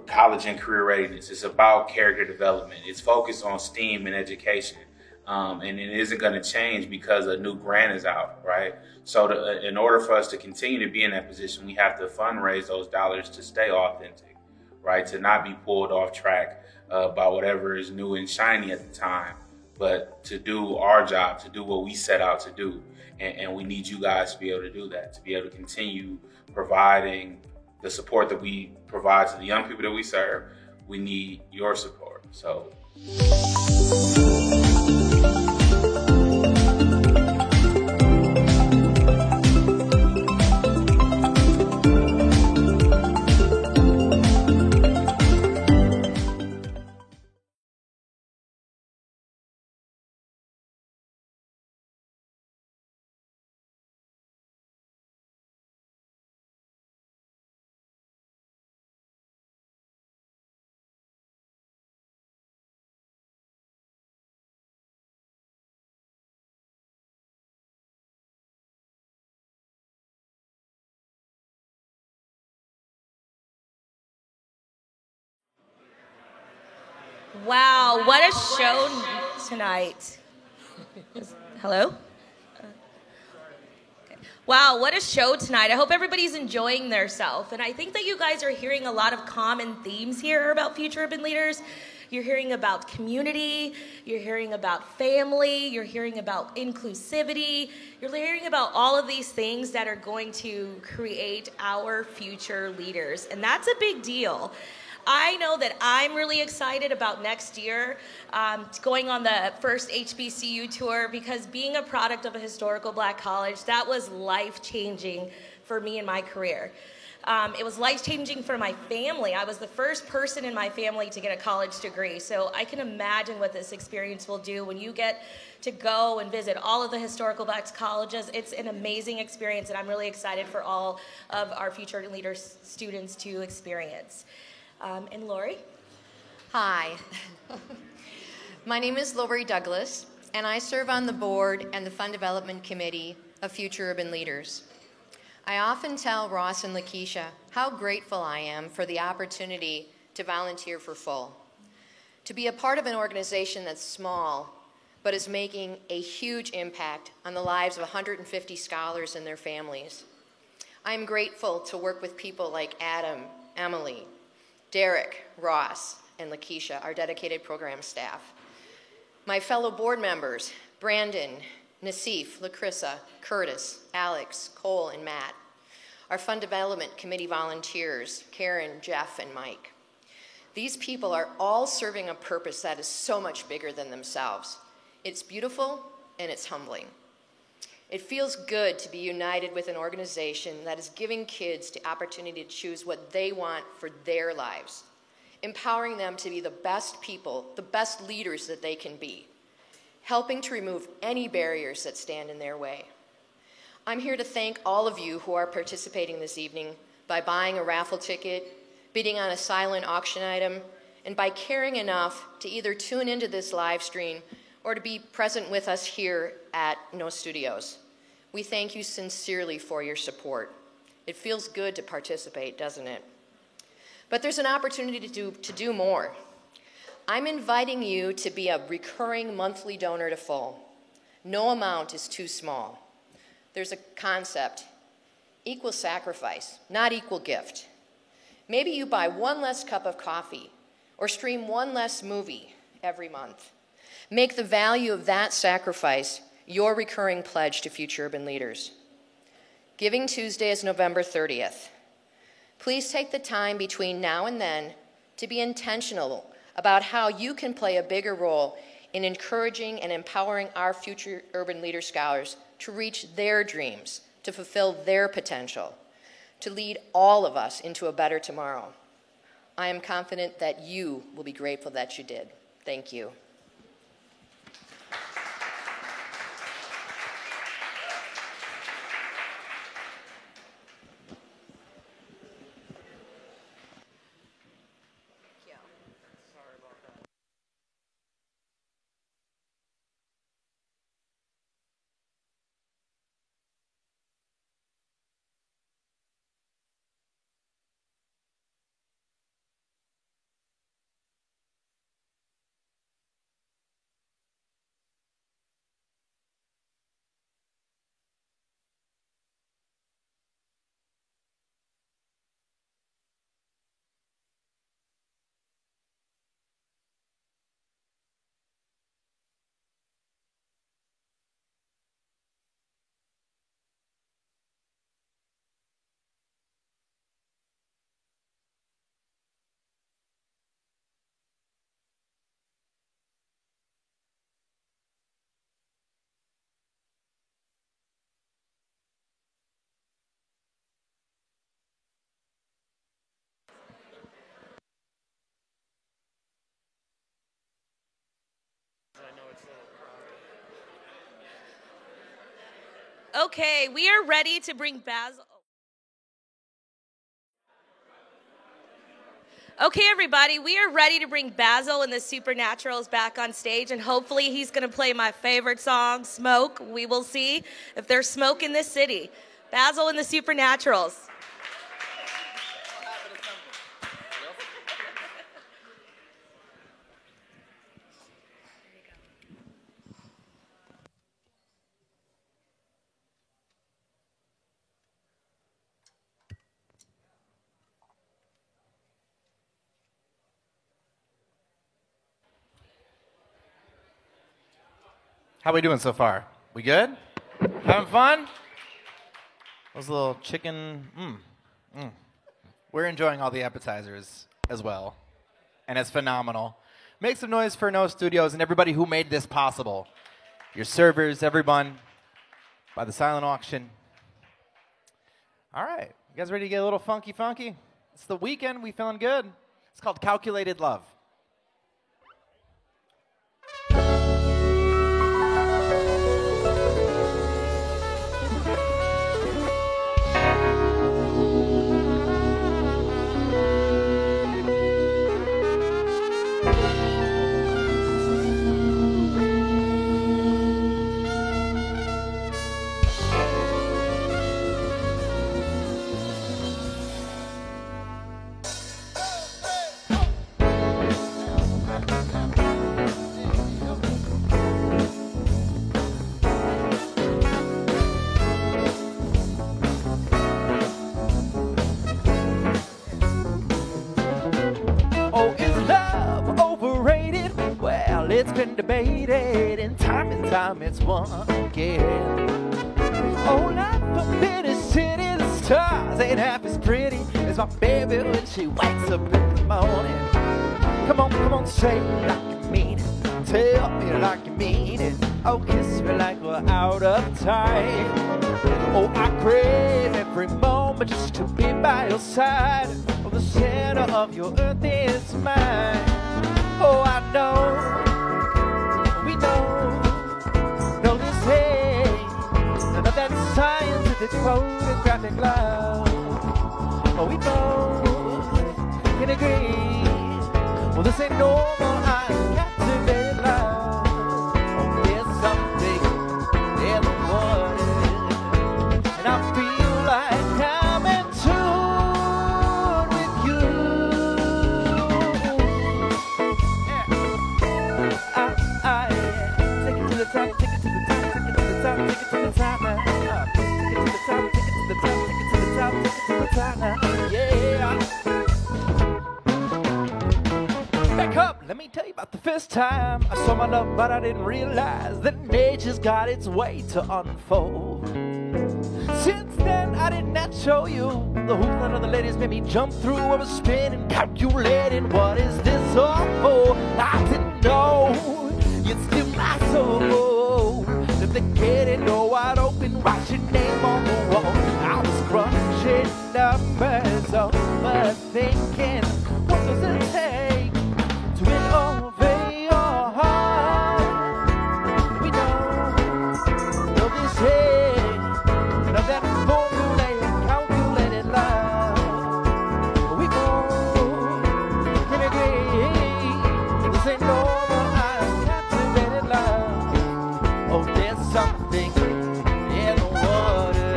college and career readiness. It's about character development. It's focused on STEAM and education. And it isn't going to change because a new grant is out, right? So in order for us to continue to be in that position, we have to fundraise those dollars to stay authentic, right? To not be pulled off track by whatever is new and shiny at the time, but to do our job, to do what we set out to do. And we need you guys to be able to do that, to be able to continue providing the support that we provide to the young people that we serve. We need your support. So. Wow, what a show tonight. Hello? Okay. Wow, what a show tonight. I hope everybody's enjoying themselves. And I think that you guys are hearing a lot of common themes here about future urban leaders. You're hearing about community, you're hearing about family, you're hearing about inclusivity, you're hearing about all of these things that are going to create our future leaders. And that's a big deal. I know that I'm really excited about next year going on the first HBCU tour, because being a product of a historical Black college, that was life-changing for me in my career. It was life-changing for my family. I was the first person in my family to get a college degree, so I can imagine what this experience will do when you get to go and visit all of the historical Black colleges. It's an amazing experience, and I'm really excited for all of our future leaders students to experience. And Lori? Hi. My name is Lori Douglas, and I serve on the board and the Fund Development Committee of Future Urban Leaders. I often tell Ross and Lakeisha how grateful I am for the opportunity to volunteer for FUL, to be a part of an organization that's small, but is making a huge impact on the lives of 150 scholars and their families. I'm grateful to work with people like Adam, Emily, Derek, Ross, and Lakeisha, our dedicated program staff. My fellow board members, Brandon, Nassif, Lacrissa, Curtis, Alex, Cole, and Matt. Our Fund Development Committee volunteers, Karen, Jeff, and Mike. These people are all serving a purpose that is so much bigger than themselves. It's beautiful and it's humbling. It feels good to be united with an organization that is giving kids the opportunity to choose what they want for their lives, empowering them to be the best people, the best leaders that they can be, helping to remove any barriers that stand in their way. I'm here to thank all of you who are participating this evening by buying a raffle ticket, bidding on a silent auction item, and by caring enough to either tune into this live stream or to be present with us here at No Studios. We thank you sincerely for your support. It feels good to participate, doesn't it? But there's an opportunity to do more. I'm inviting you to be a recurring monthly donor to FUL. No amount is too small. There's a concept, equal sacrifice, not equal gift. Maybe you buy one less cup of coffee or stream one less movie every month. Make the value of that sacrifice your recurring pledge to future urban leaders. Giving Tuesday is November 30th. Please take the time between now and then to be intentional about how you can play a bigger role in encouraging and empowering our future urban leader scholars to reach their dreams, to fulfill their potential, to lead all of us into a better tomorrow. I am confident that you will be grateful that you did. Thank you. Okay, we are ready to bring Basil. Okay, everybody, we are ready to bring Basil and the Supernaturals back on stage, and hopefully he's going to play my favorite song, Smoke. We will see if there's smoke in this city. Basil and the Supernaturals. How we doing so far? We good? Having fun? Those little chicken, We're enjoying all the appetizers as well, and it's phenomenal. Make some noise for No Studios and everybody who made this possible. Your servers, everyone, by the silent auction. All right, you guys ready to get a little funky? It's the weekend, we feeling good. It's called Calculated Love. It's been debated, and time it's won again. Oh, life up in the city, the stars ain't half as pretty as my baby when she wakes up in the morning. Come on, say it like you mean it. Tell me like you mean it. Oh, kiss me like we're out of time. Oh, I crave every moment just to be by your side. Oh, the center of your earth is mine. Oh, I know. No, this ain't none of that scientific photographic love. Oh, we both can agree. Well, this ain't normal, I'm captivated love. Oh, there's something in the water, and I feel like I'm in tune with you. Yeah. Take it to the top, take it to the top, take it to the top, take it to the top now. Take it to the top, take it to the top, take it to the top, take it to the top now. Yeah. Back up, let me tell you about the first time I saw my love, but I didn't realize that nature's got its way to unfold. Since then, I did not show you. The hoopla of the ladies made me jump through. I was spinning, calculating, what is this all for? I didn't know you'd steal my soul. If they get it, go wide open, write your name on the wall. I was crunching numbers, overthinking. What does it take to win over your heart? We know this hate, and of that formulated, calculated love. We both can agree this ain't normal, captivated love. Oh, there's something in the water,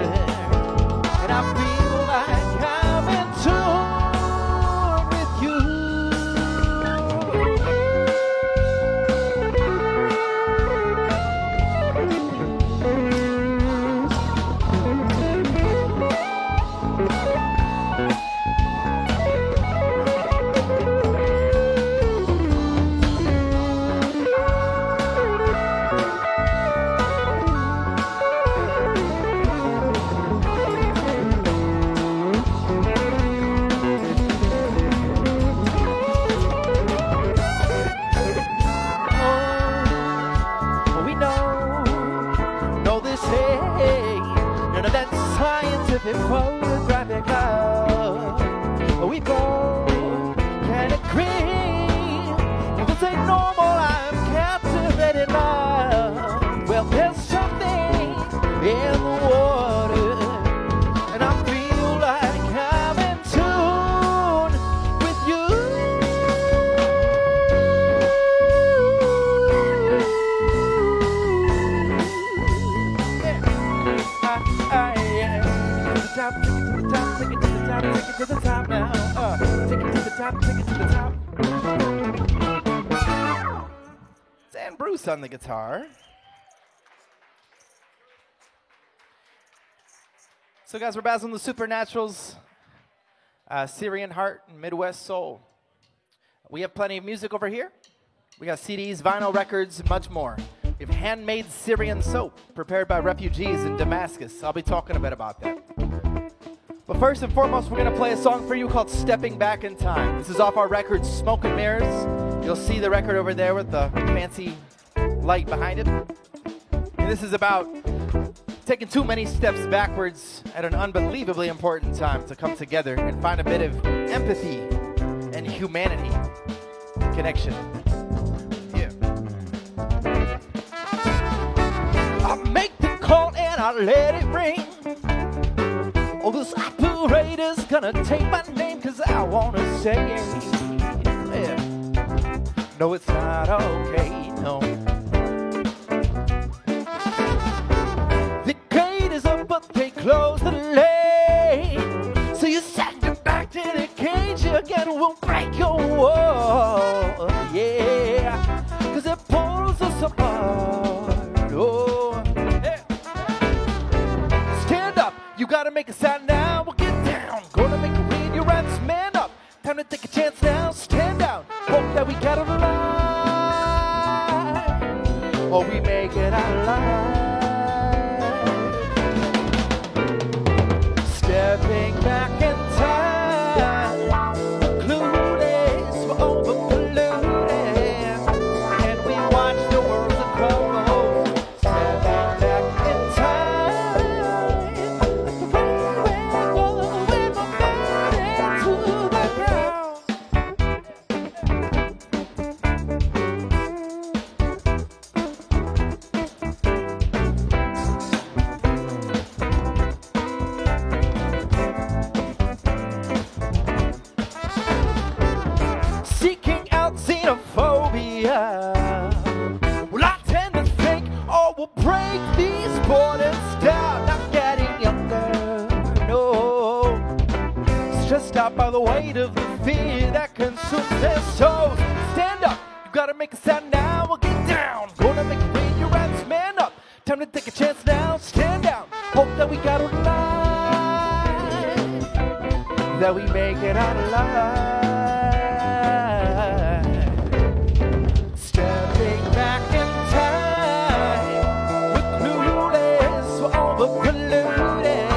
and I feel like I'm in tune with you. Oh, we know this hate, none of that scientific photographic love. We both can agree, if this ain't normal, I'm captivated love. Well, there's something in the water, and I feel like I'm in tune with you. Take it to the top, take it to the top, take it to the top now. Take it to the top, take it to the top. Dan Bruce on the guitar. So guys, we're Basil and the Supernaturals, Syrian Heart and Midwest Soul. We have plenty of music over here. We got CDs, vinyl records, and much more. We have handmade Syrian soap prepared by refugees in Damascus. I'll be talking a bit about that. But first and foremost, we're going to play a song for you called Stepping Back in Time. This is off our record, Smoke and Mirrors. You'll see the record over there with the fancy light behind it. And this is about taking too many steps backwards at an unbelievably important time to come together and find a bit of empathy and humanity connection. Yeah. I make the call and I let it ring. Oh, this operator's gonna take my name 'cause I wanna say it. Yeah. No, it's not okay, no. The gate is up, but they close the lane. So you send it back to the cage again, we'll break your wall. Yeah, 'cause it pulls us apart. Oh, yeah. Stand up, you gotta make a sound now. We'll get down, gonna make a read your rights, man up. Time to take a chance now, stand down. Hope that we get out alive, or we make it out alive. Stepping back in time, clueless, we're over-polluted, and we watch the world unfold. Stepping back in time, like the railway with my body to the ground. Seeking out xenophobia. Well, I tend to think, oh, we'll break these borders down. Not getting younger, no. Stressed out by the weight of the fear that consumes their souls. Stand up, you gotta make a sound now. We'll get down, gonna make it rain your hands, man up. Time to take a chance now, stand down. Hope that we got it alive, that we make it out alive. Stepping back in time, we're clueless, we're overpolluted,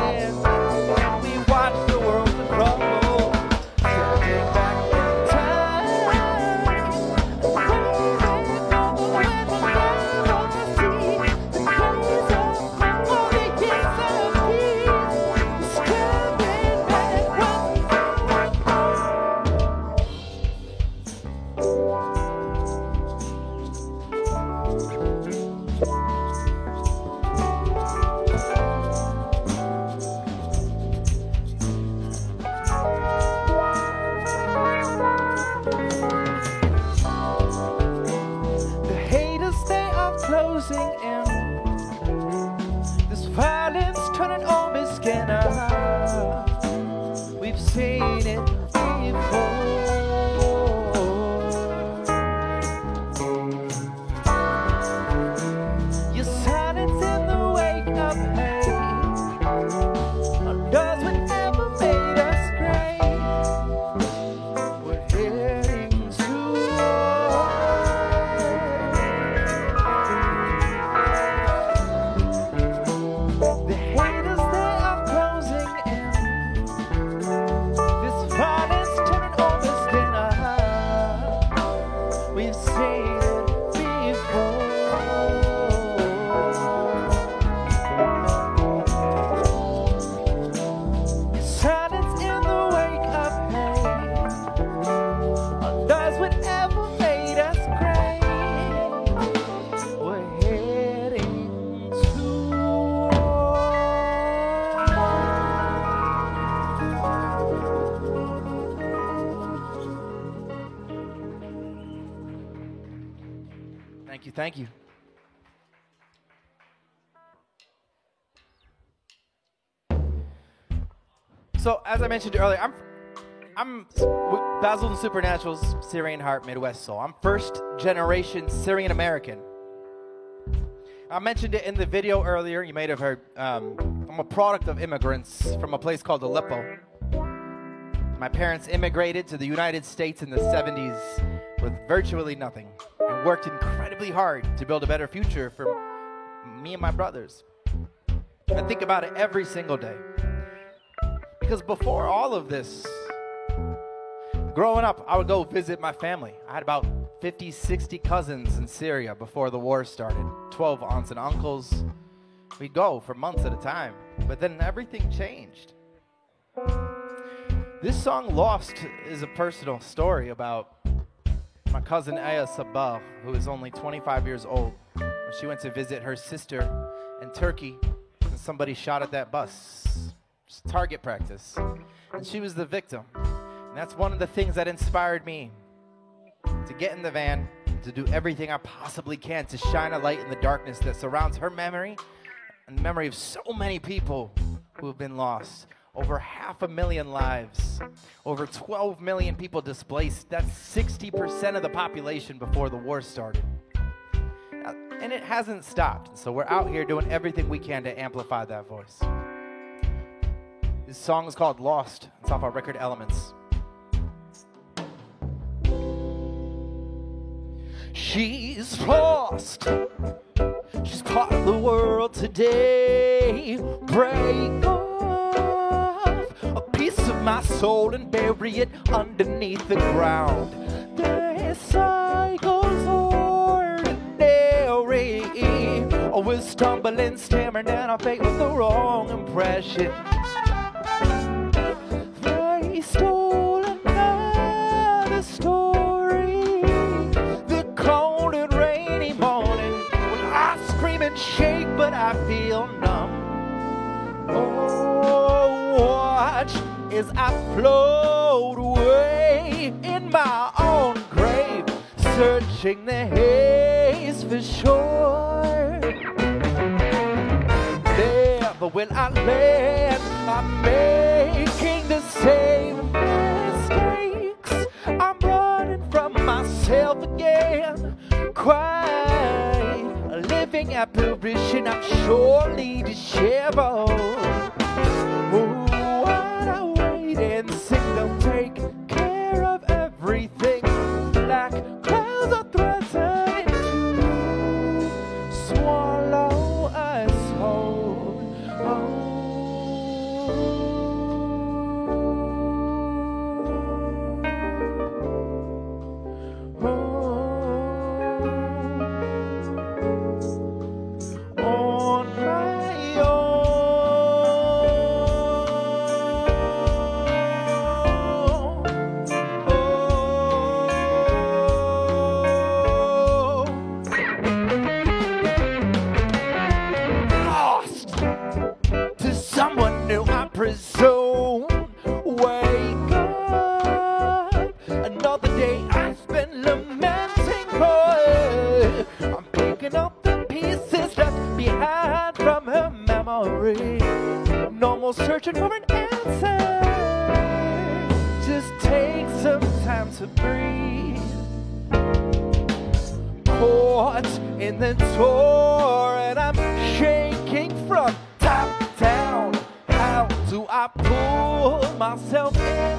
Thank you. So, as I mentioned earlier, I'm Basil and Supernatural's Syrian Heart Midwest Soul. I'm first generation Syrian American. I mentioned it in the video earlier. You may have heard. I'm a product of immigrants from a place called Aleppo. My parents immigrated to the United States in the 70s with virtually nothing and worked incredibly hard to build a better future for me and my brothers. I think about it every single day. Because before all of this, growing up, I would go visit my family. I had about 50, 60 cousins in Syria before the war started, 12 aunts and uncles. We'd go for months at a time, but then everything changed. This song, Lost, is a personal story about my cousin Aya Sabah, who is only 25 years old. She went to visit her sister in Turkey, and somebody shot at that bus. Just target practice. And she was the victim. And that's one of the things that inspired me to get in the van, to do everything I possibly can to shine a light in the darkness that surrounds her memory and the memory of so many people who have been lost. Over 500,000 lives, over 12 million people displaced. That's 60% of the population before the war started. And it hasn't stopped. So we're out here doing everything we can to amplify that voice. This song is called Lost. It's off our record Elements. She's lost. She's part of the world today. Break off a piece of my soul and bury it underneath the ground. This cycle's ordinary. Always stumbling, stammering down our fate with the wrong impression. They stole another story. The cold and rainy morning when I scream and shake, but I feel numb. Oh, watch as I float away in my own grave, searching the haze for shore. Never will I land. I'm making the same mistakes. I'm running from myself again. Quite a living apparition. I'm surely disheveled. Oh, what I wait and sing. They'll take care of everything. Black clouds are threatening to swallow us whole. On my lost to someone new, I presume. Wake up, another day I spent lamenting for. I'm picking up the pieces left behind from her memory. No more searching for an answer. Just take some time to breathe. Caught in the tour and I'm shaking from top down. How do I pull myself in?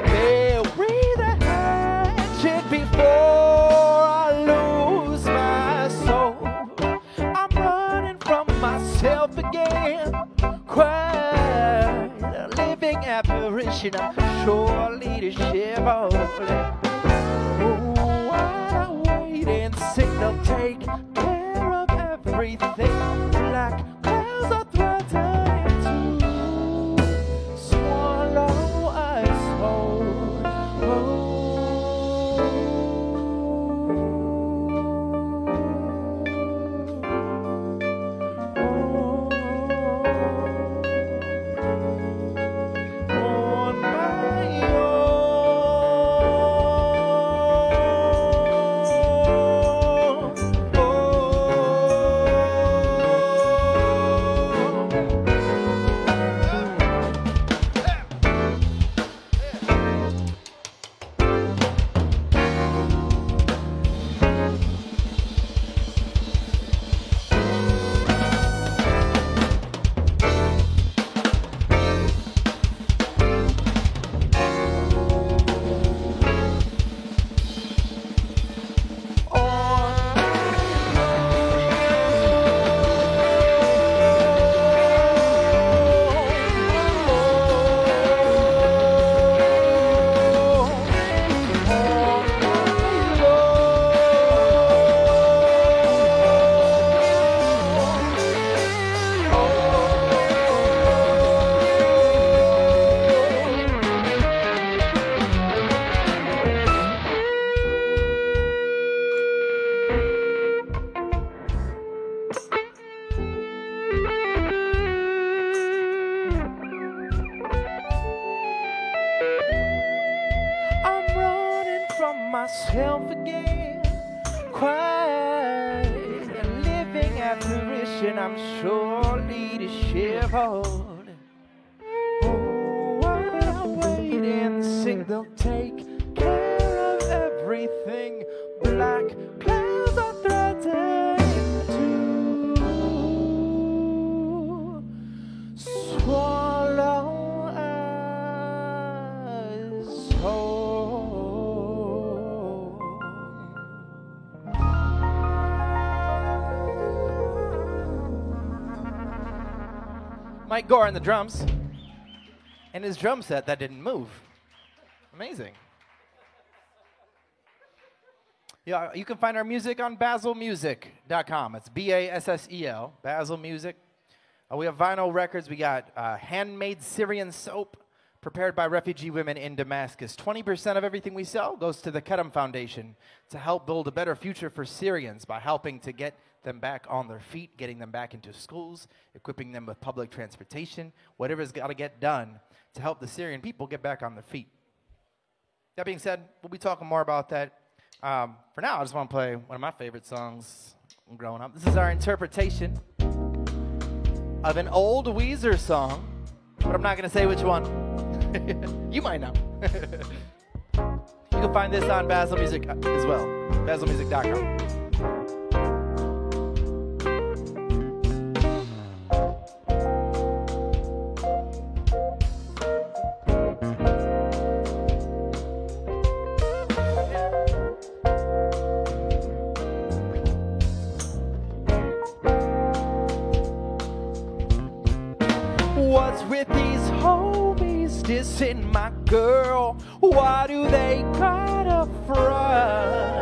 Bury the hatchet before I lose my soul. I'm running from myself again. Quite a living apparition. I'm surely disheveled. myself again, quiet and living apparition. I'm surely disheveled. Oh, while I wait and sing, they'll take care of everything. Black clouds are threatening to swallow us whole. Mike Gore on the drums, and his drum set that didn't move. Amazing. Yeah, you can find our music on basilmusic.com. It's B-A-S-S-E-L, Basil Music. We have vinyl records. We got handmade Syrian soap prepared by refugee women in Damascus. 20% of everything we sell goes to the Kedem Foundation to help build a better future for Syrians by helping to get them back on their feet, getting them back into schools, equipping them with public transportation, whatever's got to get done to help the Syrian people get back on their feet. That being said, we'll be talking more about that. For now, I just want to play one of my favorite songs growing up. This is our interpretation of an old Weezer song, but I'm not going to say which one. You might know. You can find this on Basil Music as well, basilmusic.com. What's with these homies dissing my girl? Why do they gotta front?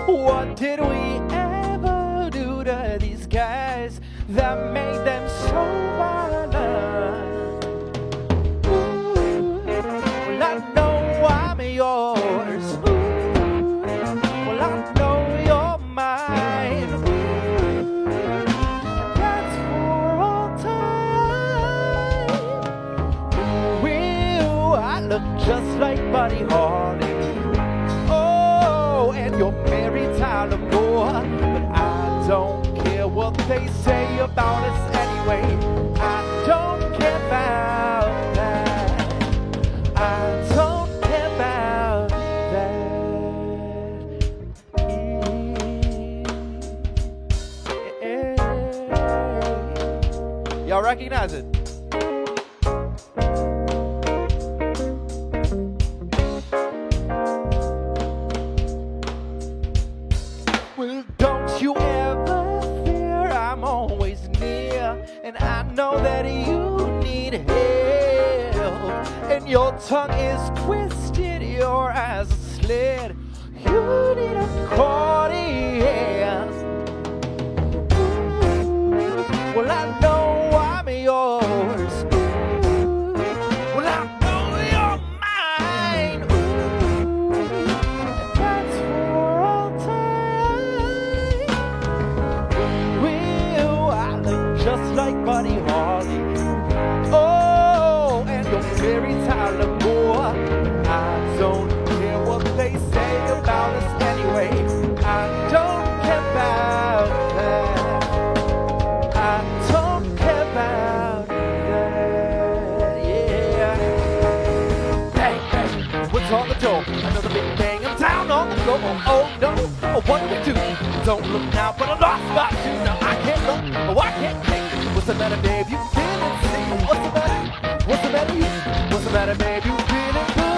What did we ever do to these guys that made them so violent? Ooh, well, I know I'm yours. Ooh, well, I know you're mine. Ooh, that's for all time. Will I look just like Buddy Holly? Oh, and you're Mary Tyler Moore, but I don't care what they say about us anyway. I don't care about that. I don't care about that. Y'all recognize it? Well, don't you ever fear, I'm always near, and I know that you need help. And your tongue is twisted, your eyes are slit. You need accordion. Well, I know I'm yours. Ooh, well, I know you're mine. Ooh, and that's for all time. Will I look just like Buddy Holly? Oh, and you're Mary Tyler Moore. I don't care what they say about us anyway. I don't care about that. I don't care about that, yeah. Bang, bang, what's on the door? Another big bang in town on the floor. Oh no, oh, what do we do? Don't look now, but I lost my shoe. Now I can't look, oh I can't think. What's the matter, babe? You feeling sick? What's the matter? What's the matter, you? What's the matter, babe? You feeling good?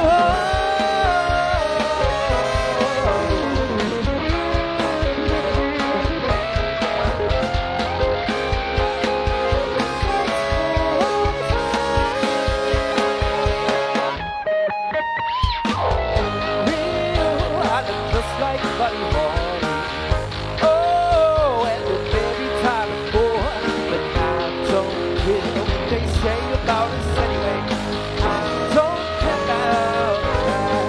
Just like Buddy Holly. Oh, and the baby Tyler Moore. But I don't care what they say about us anyway. I don't care about that.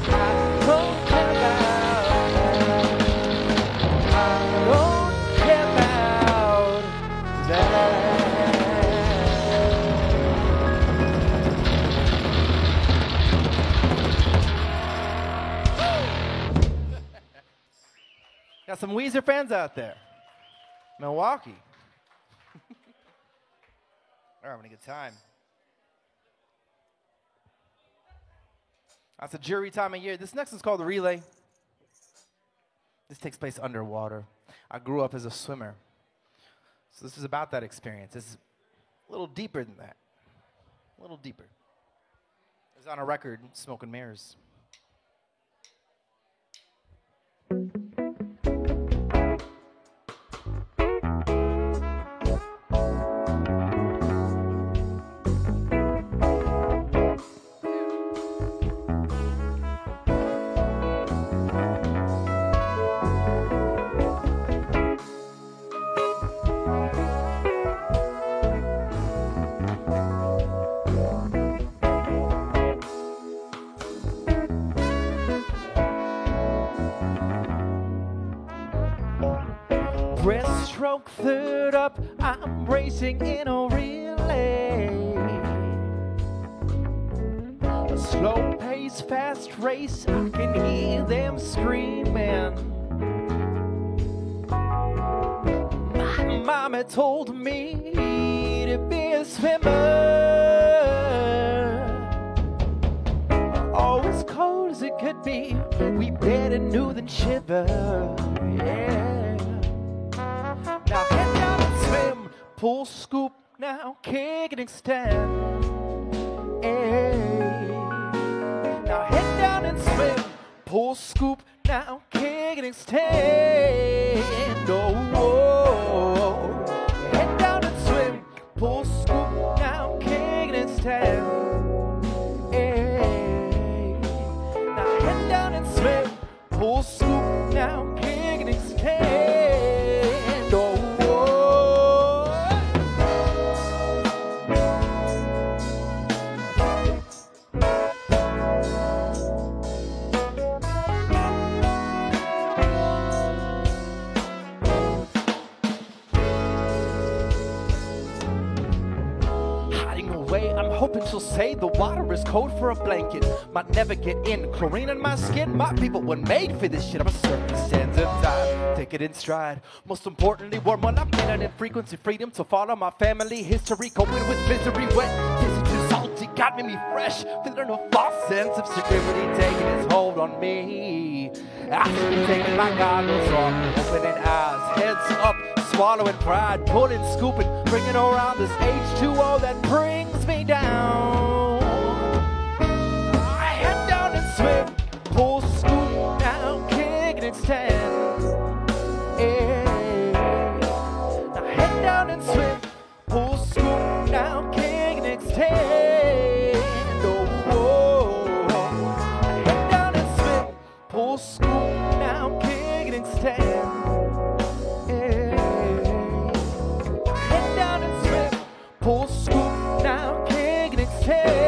I don't care about that. I don't care about that. Got some Weezer fans out there. Milwaukee. We're having a good time. That's a jury time of year. This next one's called the Relay. This takes place underwater. I grew up as a swimmer. So this is about that experience. This is a little deeper than that. A little deeper. It was on a record, Smoke and Mirrors. Breaststroke third up, I'm racing in a relay. A slow pace, fast race, I can hear them screaming. My mama told me to be a swimmer. Oh, as cold as it could be, we better knew than shiver. Yeah. Now head down and swim, pull, scoop, now kick and extend. Hey. Now head down and swim, pull, scoop, now kick and extend. Oh, head down and swim, pull, scoop, now kick and extend. Hey. Now head down and swim, pull, scoop, now kick and extend. Hoping she'll say the water is cold for a blanket. Might never get in. Chlorine in my skin. My people were made for this shit. I'm a surfing sands of time. Take it in stride. Most importantly, warm when I'm in frequency freedom to follow my family history. Coping with misery. Wet. Tasting too salty. Got me fresh. Feeling a false sense of security taking its hold on me. I should be taking my goggles off. Opening eyes. Heads up. Swallowing pride. Pulling, scooping. Bringing around this H2O that brings me down. I head down and swim, pull, scoop, down, kick and extend. Yeah. Now head down and swim, pull, scoop, down, kick and extend. Oh, I head down and swim, pull, scoop, down, kick and extend. Yeah. Head down and swim, pull, scoop, now kick and extend.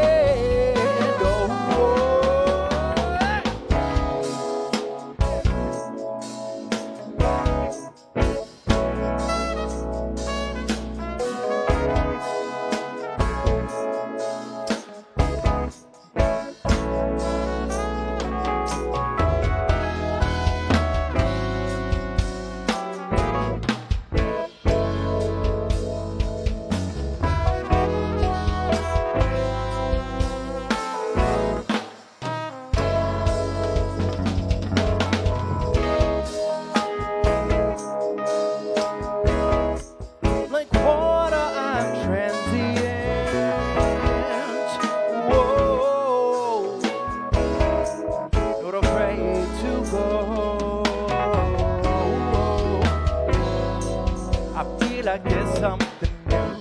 Like there's something new.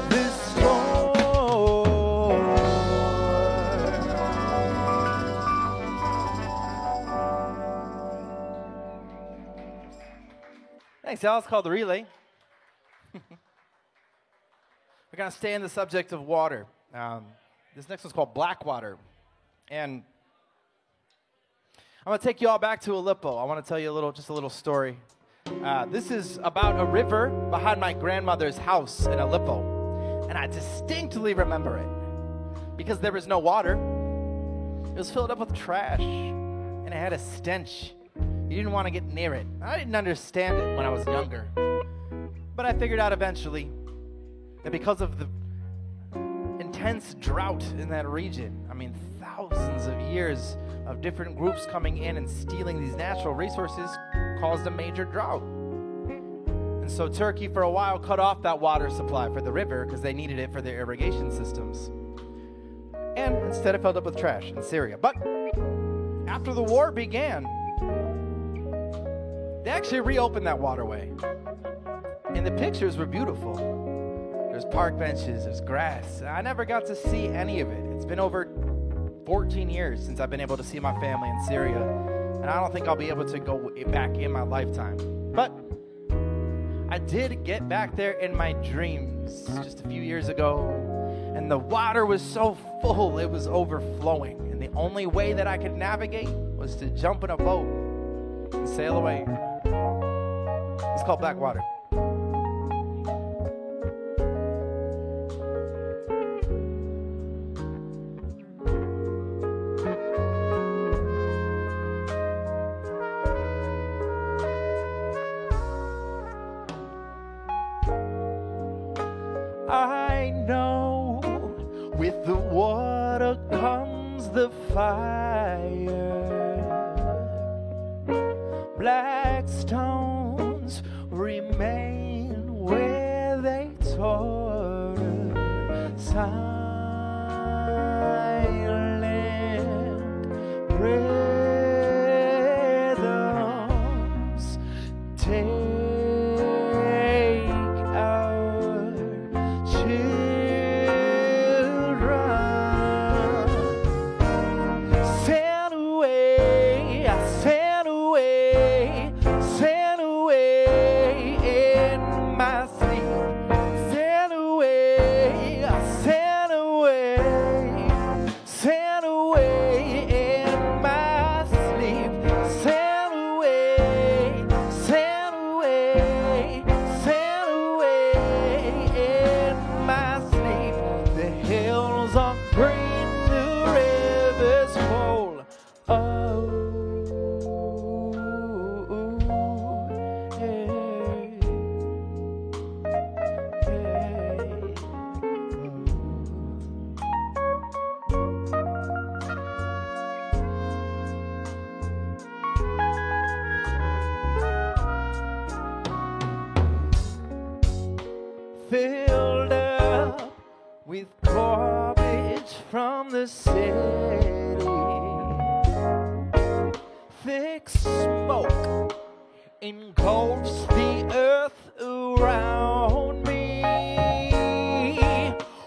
This storm. Thanks, y'all. It's called The Relay. We're going to stay in the subject of water. This next one's called Blackwater. And I'm going to take you all back to Aleppo. I want to tell you just a little story. This is about a river behind my grandmother's house in Aleppo. And I distinctly remember it because there was no water. It was filled up with trash, and it had a stench. You didn't want to get near it. I didn't understand it when I was younger. But I figured out eventually that because of the intense drought in that region, I mean, thousands of years of different groups coming in and stealing these natural resources caused a major drought. And so Turkey for a while cut off that water supply for the river because they needed it for their irrigation systems. And instead it filled up with trash in Syria. But after the war began, they actually reopened that waterway. And the pictures were beautiful. There's park benches, there's grass. I never got to see any of it. It's been over 14 years since I've been able to see my family in Syria. And I don't think I'll be able to go back in my lifetime. But I did get back there in my dreams just a few years ago. And the water was so full, it was overflowing. And the only way that I could navigate was to jump in a boat and sail away. It's called Blackwater. I know with the water comes the fire. Black stones remain where they totter. Silent rhythms take our children. Send away, send away, send away in my sleep. Send away, send away, send away in my sleep. Send away, send away, send away in my sleep. The hills are green, the rivers full. Oh, hey, filled up with garbage from the city. Thick smoke engulfs the earth around me.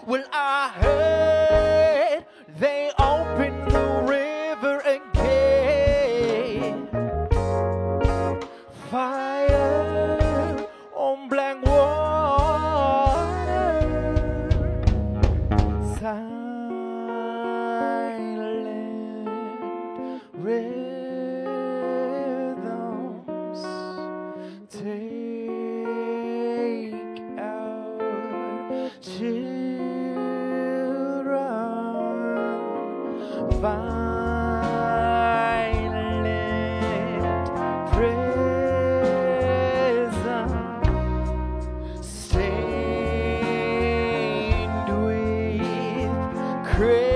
Well, I heard they opened the river again. Fire on black water. Silent rhythms take our children. Violent prison stained with crimson.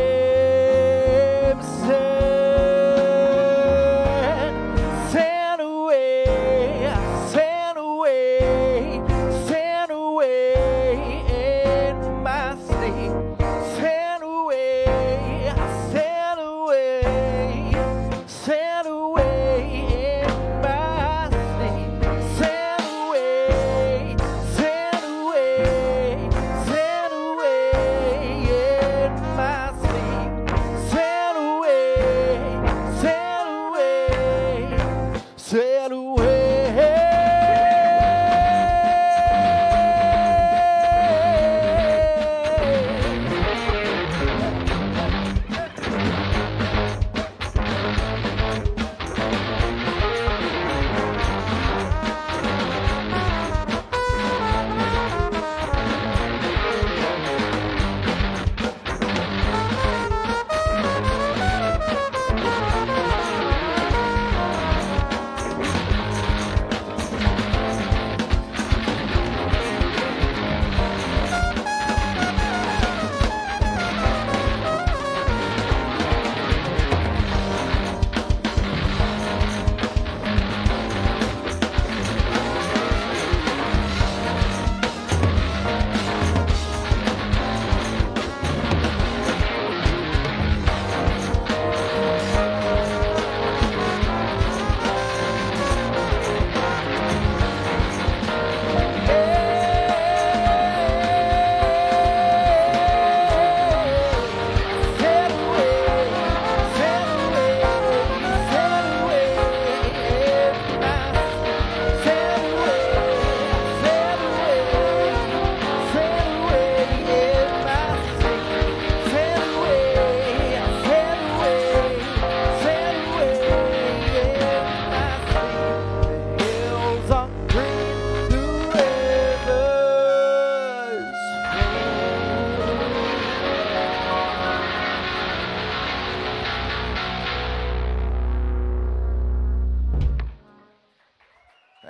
Send away, send away, send away in my sleep. Send away, send away, send away in my sleep. Send away, send away, send away in my sleep.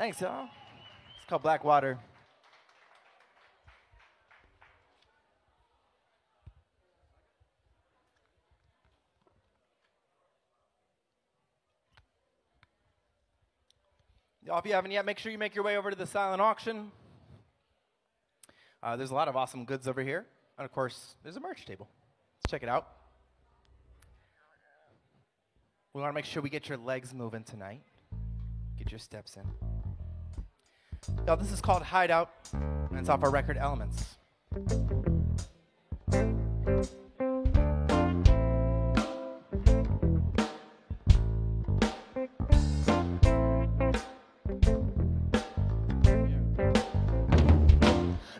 Thanks, y'all. It's called Black Water. Y'all, if you haven't yet, make sure you make your way over to the silent auction. There's a lot of awesome goods over here. And, of course, there's a merch table. Let's check it out. We want to make sure we get your legs moving tonight. Get your steps in. Y'all, this is called Hideout, and it's off our record Elements.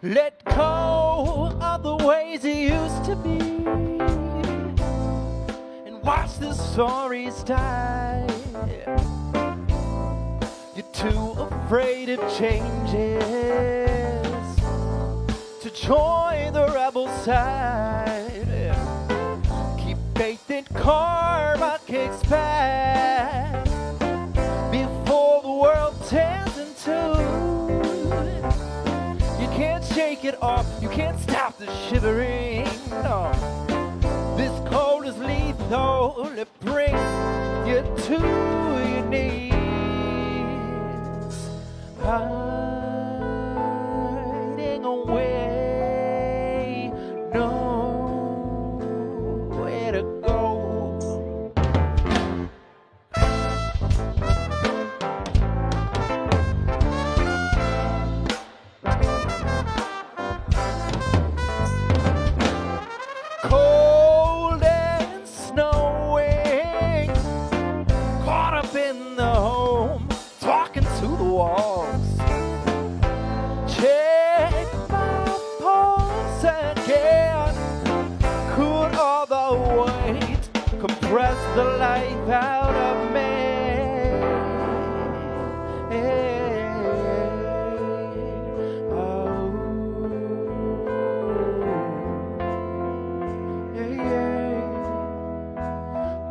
Let go of the ways it used to be and watch the stories die. You're too afraid of changes to join the rebel side. Keep faith that karma kicks back before the world tears in two. Can't shake it off, you can't stop the shivering, no. This cold is lethal, it brings you to your knees. Hiding away, nowhere to go. Cold and snowing, caught up in the home, talking to the walls. Check my pulse again. Could all the weight compress the life out of me?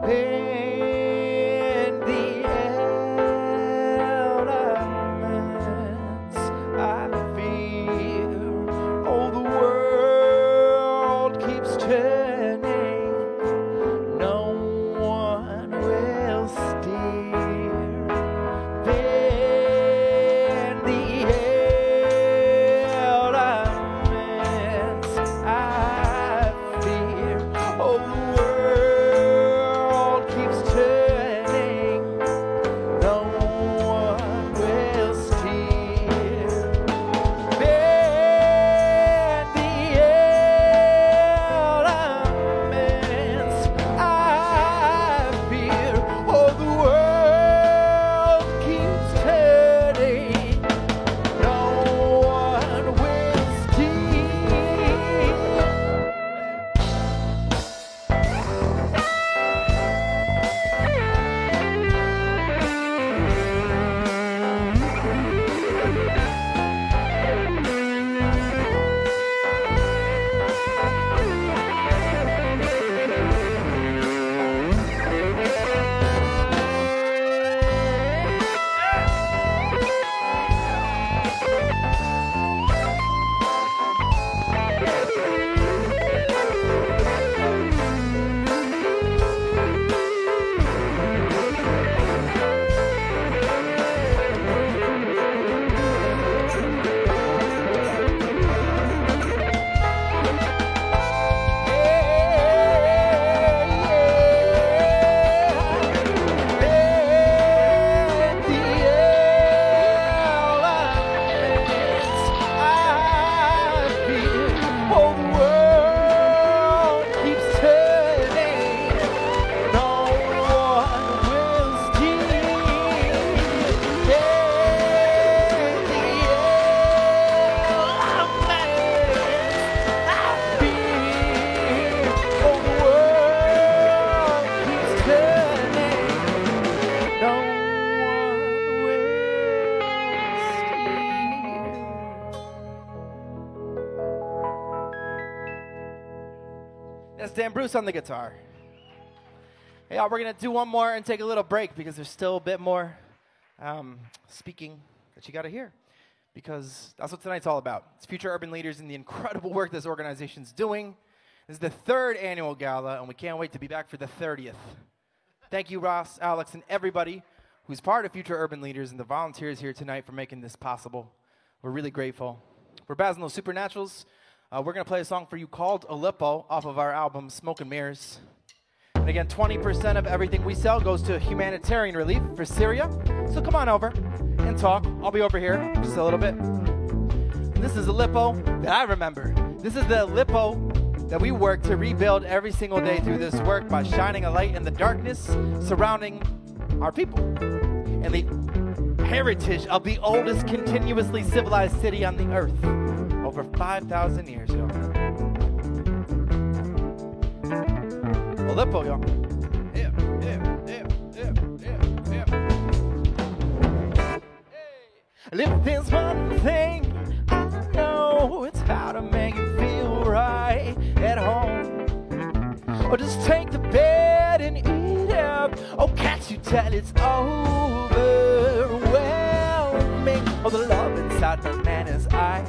In the elements, I feel, oh, the world keeps turning. No one will steer. In the elements, I fear, oh, the world keeps turning, no one will steer. Bend the elements, I fear. Oh, the world keeps turning, no one will steer. That's Dan Bruce on the guitar. Hey, y'all, we're going to do one more and take a little break because there's still a bit more speaking that you got to hear, because that's what tonight's all about. It's future urban leaders and the incredible work this organization's doing. This is the 3rd annual gala, and we can't wait to be back for the 30th. Thank you, Ross, Alex, and everybody who's part of Future Urban Leaders and the volunteers here tonight for making this possible. We're really grateful. We're Basil and the Supernaturals. We're going to play a song for you called Aleppo off of our album Smoke and Mirrors. And again, 20% of everything we sell goes to humanitarian relief for Syria. So come on over and talk. I'll be over here just a little bit. And this is Aleppo that I remember. This is the Aleppo that we work to rebuild every single day through this work by shining a light in the darkness surrounding our people and the heritage of the oldest continuously civilized city on the earth. Over 5,000 years, y'all. Aleppo, y'all. Yeah. If there's one thing I know, it's how to make it feel right at home. Or just take the bed and eat up. Oh, can't you tell it's overwhelming? Oh, the love inside my nana's eyes.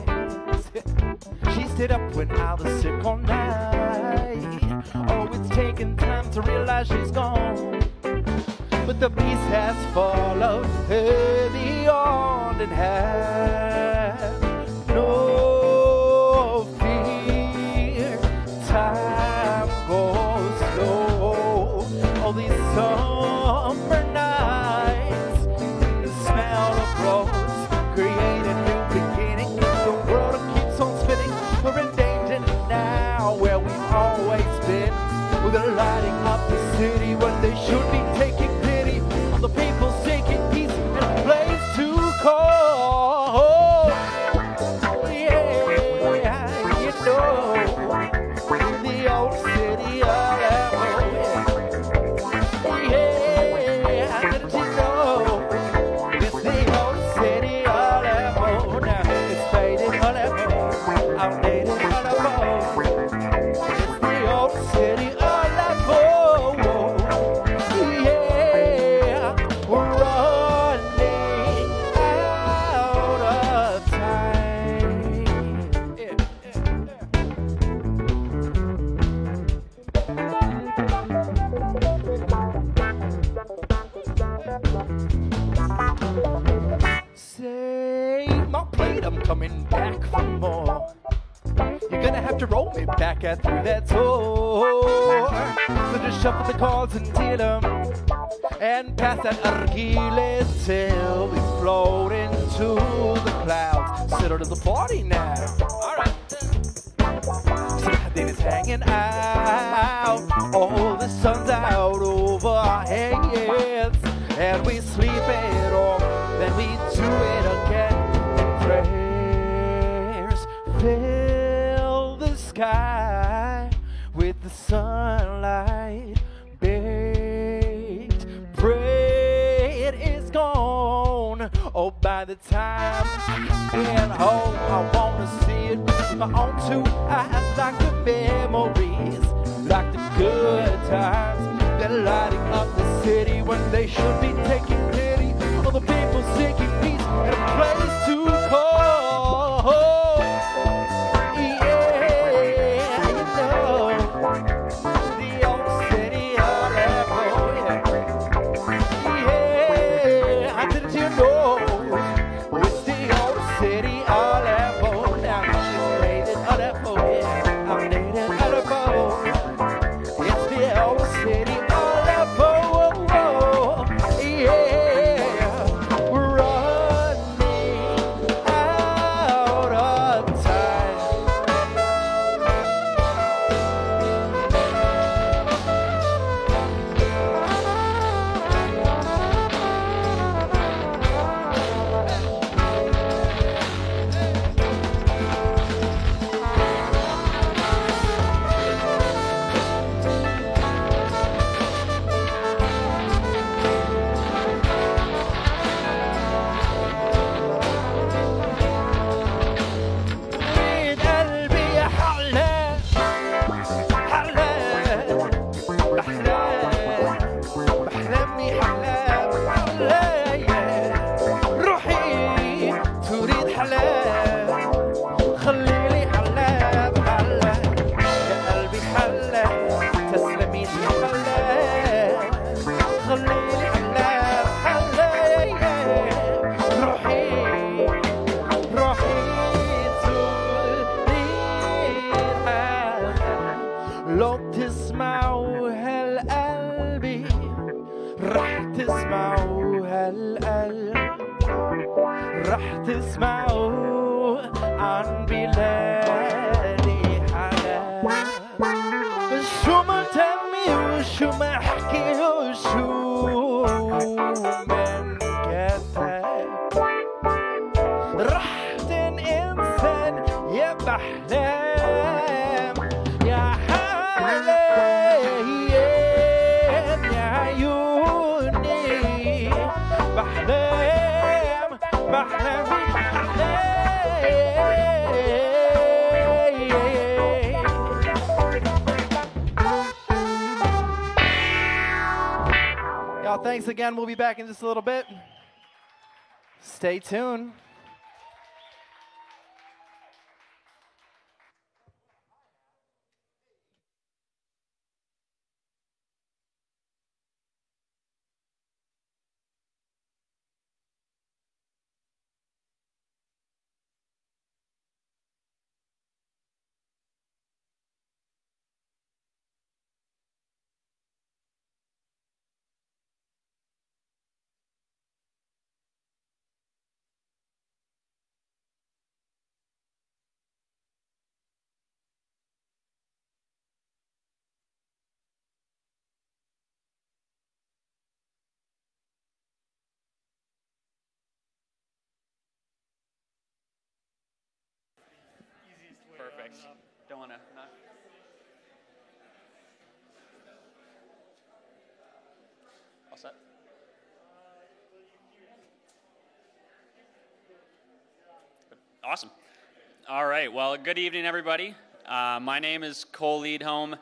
She stayed up when I was sick all night. Oh, it's taken time to realize she's gone. But the peace has followed her beyond and had no fear. Time goes slow. All these summer nights, the smell of rose create a new beginning. The world keeps on spinning. We're in danger now, where we've always been. We're lighting up the city when they should be taking pity on the people seeking peace in a place to call. Yeah, you know, the old city of Aleppo. Yeah, didn't you know? It's the old city of Aleppo. Now it's faded Aleppo, outdated Aleppo. It's the old city of Aleppo. Yeah, we're running out of time. Yeah. Save my plate, I'm coming back for more. You're gonna have to roll me back out through that door. So just shuffle the cards and deal them, and pass that arguile till we float into the clouds. Settle to the party now. Alright. So that day is hanging out. Oh, the sun's out over our heads, and we sleep it off, then we do it again. Prayers fill the sky with the sunlight baked. Bread is gone. Oh, by the time I get home, I wanna see it with my own 2 eyes, like the memories, like the good times. They're lighting up the city when they should be taking pity on the people seeking peace and a place to call. Yeah, you know, the old city of Aleppo. Yeah, didn't you know? It's the old city of Aleppo. Now it's faded Aleppo. Yeah, outdated Aleppo. It's the old city of Aleppo. Yeah. لو تسمعوا هالقلبي رح تسمعوا هالقلب رح تسمعوا عن بلادي حلال شو ما تمي وشو ما احكي وشو من كتب رح تنقسم يا بحلام يا حلام يا عيوني بحلام بحلام Y'all, thanks again. We'll be back in just a little bit. Stay tuned. Perfect. Don't want to. All set? Awesome. All right. Well, good evening, everybody. My name is Cole Leadholm.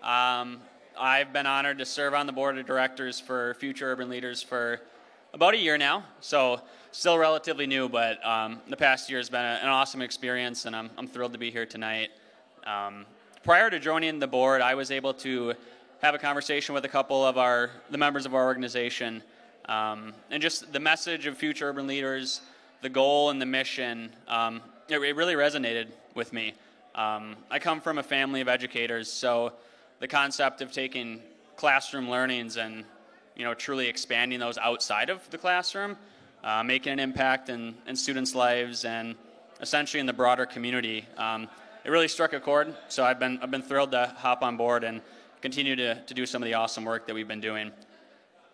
I've been honored to serve on the board of directors for Future Urban Leaders for about a year now. So still relatively new, but the past year has been an awesome experience, and I'm thrilled to be here tonight. Prior to joining the board, I was able to have a conversation with a couple of the members of our organization, and just the message of Future Urban Leaders, the goal and the mission, it really resonated with me. I come from a family of educators, so the concept of taking classroom learnings and truly expanding those outside of the classroom, making an impact in students' lives and essentially in the broader community. It really struck a chord, so I've been thrilled to hop on board and continue to do some of the awesome work that we've been doing.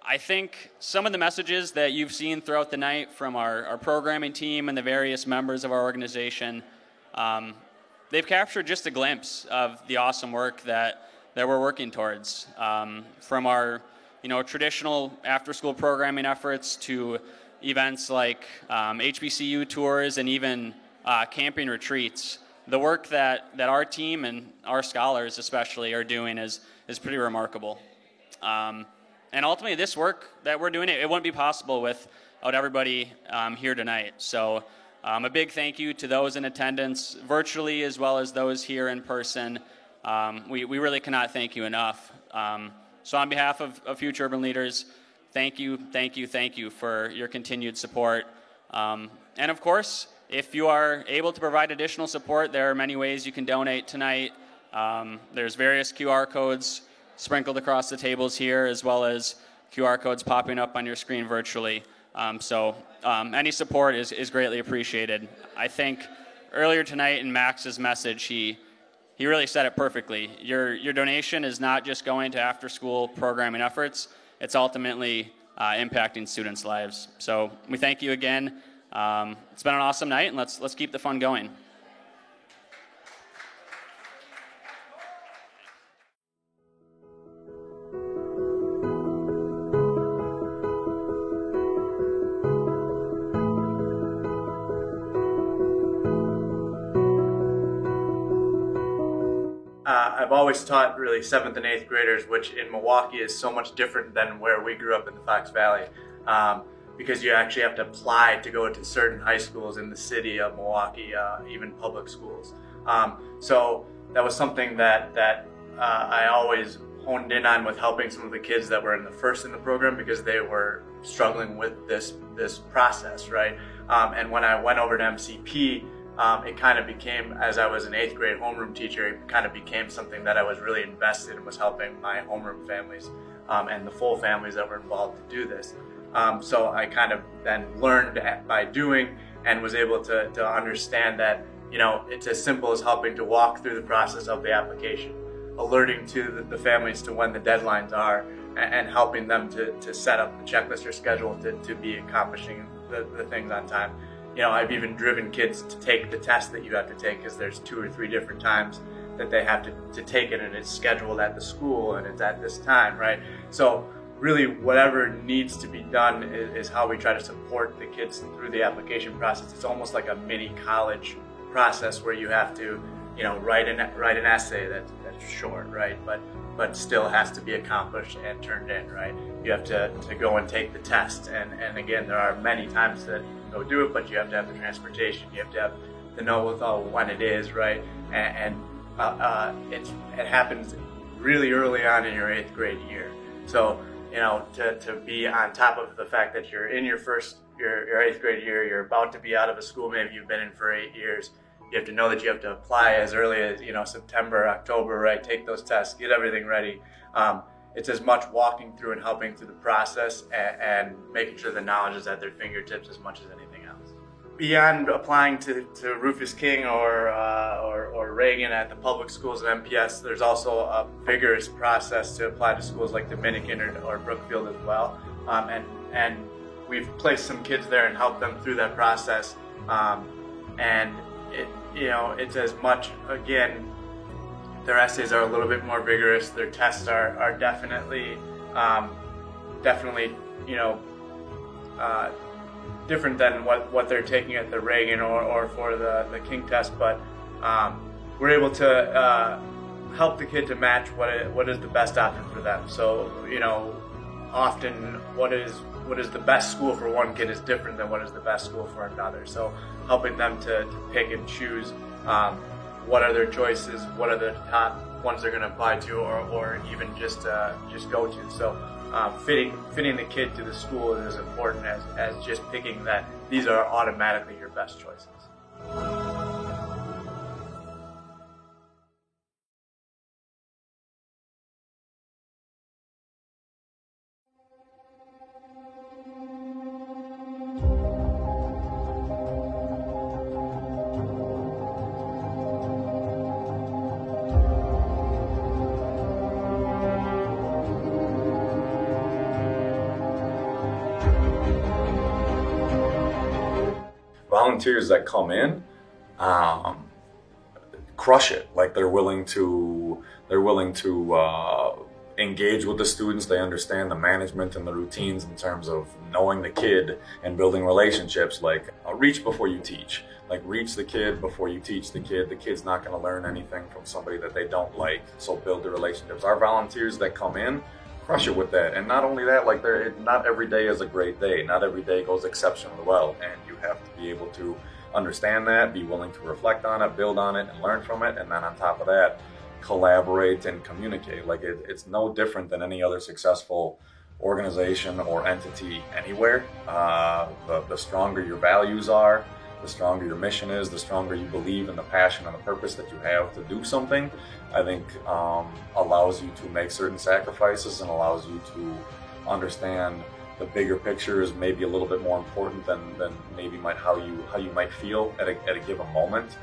I think some of the messages that you've seen throughout the night from our programming team and the various members of our organization, they've captured just a glimpse of the awesome work that we're working towards. From our traditional after-school programming efforts to events like HBCU tours and even camping retreats. The work that our team and our scholars especially are doing is pretty remarkable. And ultimately this work that we're doing, it wouldn't be possible without everybody here tonight. So a big thank you to those in attendance virtually as well as those here in person. We really cannot thank you enough. So on behalf of Future Urban Leaders, thank you for your continued support. And of course, if you are able to provide additional support, there are many ways you can donate tonight. There's various QR codes sprinkled across the tables here, as well as QR codes popping up on your screen virtually. So any support is greatly appreciated. I think earlier tonight in Max's message, he really said it perfectly. Your donation is not just going to after-school programming efforts. It's ultimately impacting students' lives. So we thank you again. It's been an awesome night, and let's keep the fun going. I've always taught really 7th and 8th graders, which in Milwaukee is so much different than where we grew up in the Fox Valley, because you actually have to apply to go to certain high schools in the city of Milwaukee, even public schools. So that was something that I always honed in on with helping some of the kids that were in the program, because they were struggling with this process, right? And when I went over to MCP, it kind of became, as I was an 8th grade homeroom teacher, it kind of became something that I was really invested in, was helping my homeroom families and the full families that were involved to do this. So I kind of then learned by doing and was able to understand that, you know, it's as simple as helping to walk through the process of the application, alerting to the families to when the deadlines are, and helping them to set up the checklist or schedule to be accomplishing the things on time. You know, I've even driven kids to take the test that you have to take, because there's 2 or 3 different times that they have to take it, and it's scheduled at the school and it's at this time, right? So really whatever needs to be done is how we try to support the kids through the application process. It's almost like a mini college process where you have to, you know, write an essay that's short, right? But still has to be accomplished and turned in, right? You have to go and take the test, and again, there are many times that go do it, but you have to have the transportation, you have to have the know when it is, right? And it happens really early on in your 8th grade year. So, you know, to be on top of the fact that you're in your 8th grade year, you're about to be out of a school, maybe you've been in for 8 years, you have to know that you have to apply as early as, you know, September, October, right? Take those tests, get everything ready. It's as much walking through and helping through the process and making sure the knowledge is at their fingertips as much as anything else. Beyond applying to Rufus King or Reagan at the public schools at MPS, there's also a vigorous process to apply to schools like Dominican or Brookfield as well. And we've placed some kids there and helped them through that process. And it's as much, again, their essays are a little bit more vigorous. Their tests are definitely, different than what they're taking at the Reagan or for the King test. But we're able to help the kid to match what is the best option for them. So, you know, often what is the best school for one kid is different than what is the best school for another. So helping them to pick and choose what are their choices, what are the top ones they're going to apply to, or even just go to. So fitting the kid to the school is as important as just picking that these are automatically your best choices. Volunteers that come in crush it. Like they're willing to engage with the students. They understand the management and the routines in terms of knowing the kid and building relationships. Like reach before you teach. Like reach the kid before you teach the kid. The kid's not going to learn anything from somebody that they don't like. So build the relationships. Our volunteers that come in crush it with that. And not only that, like not every day is a great day. Not every day goes exceptionally well. And you have to be able to understand that, be willing to reflect on it, build on it, and learn from it. And then on top of that, collaborate and communicate. Like it's no different than any other successful organization or entity anywhere. The stronger your values are, the stronger your mission is, the stronger you believe in the passion and the purpose that you have to do something, I think allows you to make certain sacrifices and allows you to understand the bigger picture is maybe a little bit more important than maybe how you might feel at a given moment.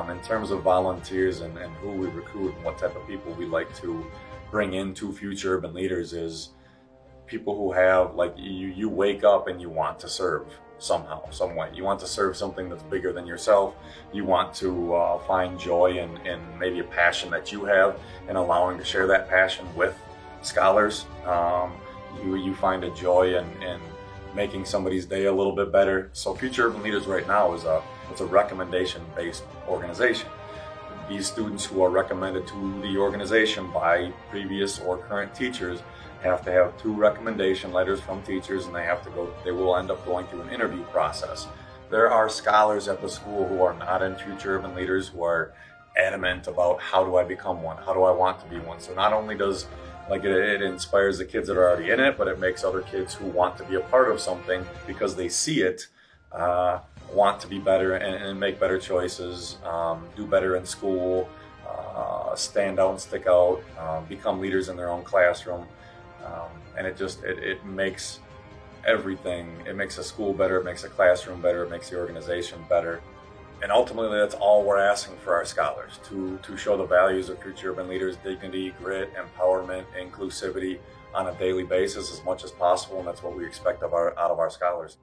In terms of volunteers and who we recruit and what type of people we like to bring into Future Urban Leaders is people who have, like, you wake up and you want to serve somehow, some way. You want to serve something that's bigger than yourself. You want to find joy in maybe a passion that you have and allowing to share that passion with scholars. You find a joy in making somebody's day a little bit better. So Future Urban Leaders right now is a recommendation-based organization. These students who are recommended to the organization by previous or current teachers have to have 2 recommendation letters from teachers, and they will end up going through an interview process. There are scholars at the school who are not in Future Urban Leaders who are adamant about how do I become one? How do I want to be one? So not only does it inspires the kids that are already in it, but it makes other kids who want to be a part of something because they see it want to be better and make better choices, do better in school, stand out and stick out, become leaders in their own classroom. And it makes everything. It makes a school better, it makes a classroom better, it makes the organization better. And ultimately, that's all we're asking for our scholars, to show the values of future urban leaders: dignity, grit, empowerment, inclusivity on a daily basis as much as possible. And that's what we expect out of our scholars.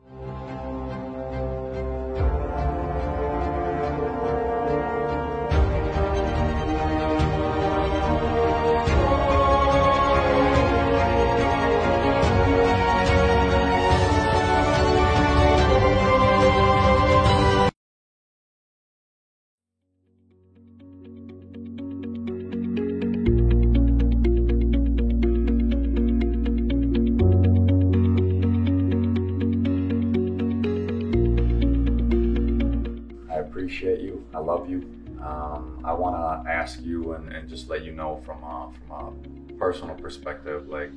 Appreciate you. I love you. I want to ask you and just let you know from a personal perspective, like,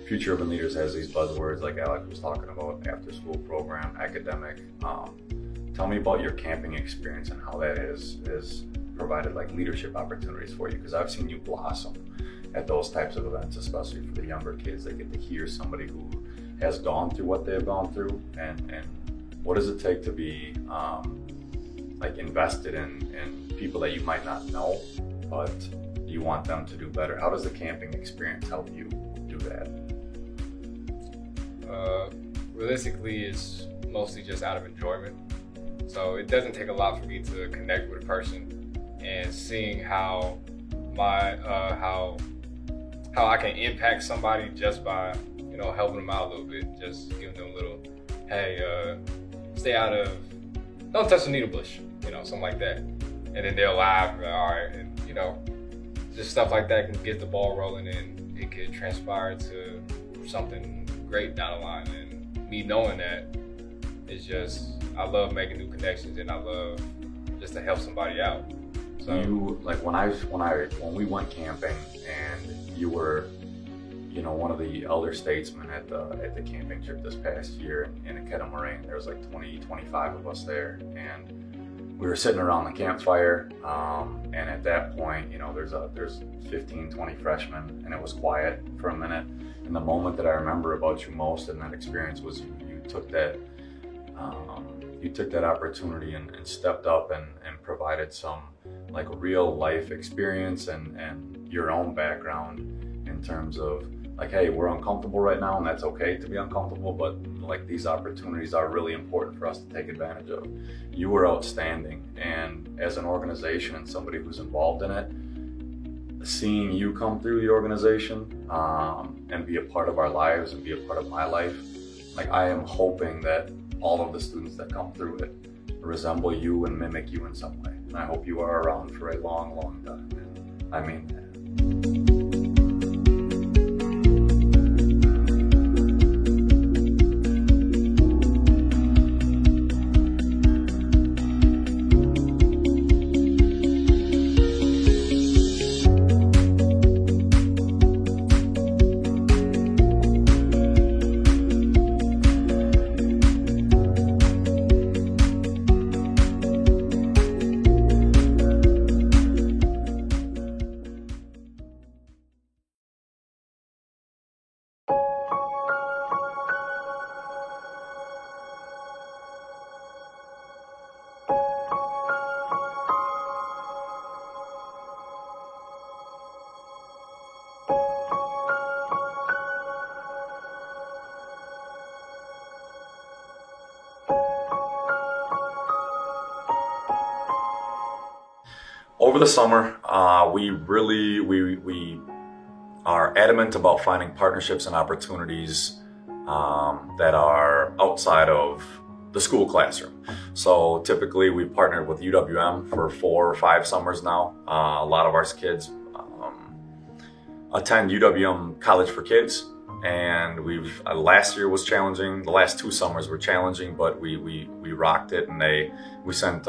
Future Urban Leaders has these buzzwords like Alec was talking about: after school program, academic. Tell me about your camping experience and how that has provided like leadership opportunities for you, because I've seen you blossom at those types of events, especially for the younger kids. They get to hear somebody who has gone through what they've gone through, and what does it take to be like invested in people that you might not know, but you want them to do better. How does the camping experience help you do that? Realistically, it's mostly just out of enjoyment. So it doesn't take a lot for me to connect with a person, and seeing how how I can impact somebody just by, you know, helping them out a little bit, just giving them a little, hey, stay out of, don't touch the needle bush, you know, something like that. And then they'll laugh, all right, and, you know, just stuff like that can get the ball rolling, and it could transpire to something great down the line. And me knowing that, it's just, I love making new connections, and I love just to help somebody out. So you, like, when we went camping and you were, you know, one of the elder statesmen at the camping trip this past year in Kettle Moraine, there was like 25 of us there, and we were sitting around the campfire, and at that point, you know, there's 15, 20 freshmen, and it was quiet for a minute. And the moment that I remember about you most in that experience was you took that opportunity and stepped up and provided some like real life experience and your own background in terms of like, hey, we're uncomfortable right now, and that's okay to be uncomfortable, but like these opportunities are really important for us to take advantage of. You were outstanding, and as an organization and somebody who's involved in it, seeing you come through the organization and be a part of our lives and be a part of my life, like, I am hoping that all of the students that come through it resemble you and mimic you in some way. And I hope you are around for a long, long time. And I mean that. Over the summer, we are adamant about finding partnerships and opportunities that are outside of the school classroom. So typically we partnered with UWM for 4 or 5 summers now. A lot of our kids attend UWM College for Kids, and we've last year was challenging. The last 2 summers were challenging, but we rocked it, and we sent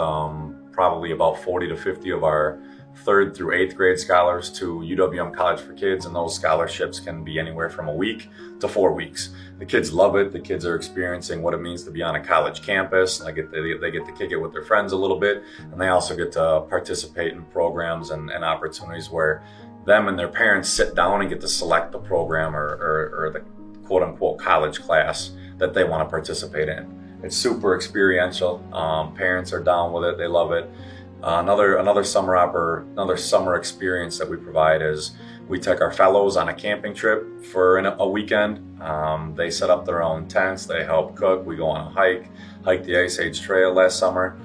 probably about 40 to 50 of our 3rd through 8th grade scholars to UWM College for Kids, and those scholarships can be anywhere from a week to 4 weeks. The kids love it. The kids are experiencing what it means to be on a college campus. They get to kick it with their friends a little bit, and they also get to participate in programs and opportunities where them and their parents sit down and get to select the program or the quote-unquote college class that they want to participate in. It's super experiential. Parents are down with it. They love it. Another summer experience that we provide is we take our fellows on a camping trip for a weekend. They set up their own tents. They help cook. We go on a hike the Ice Age Trail last summer.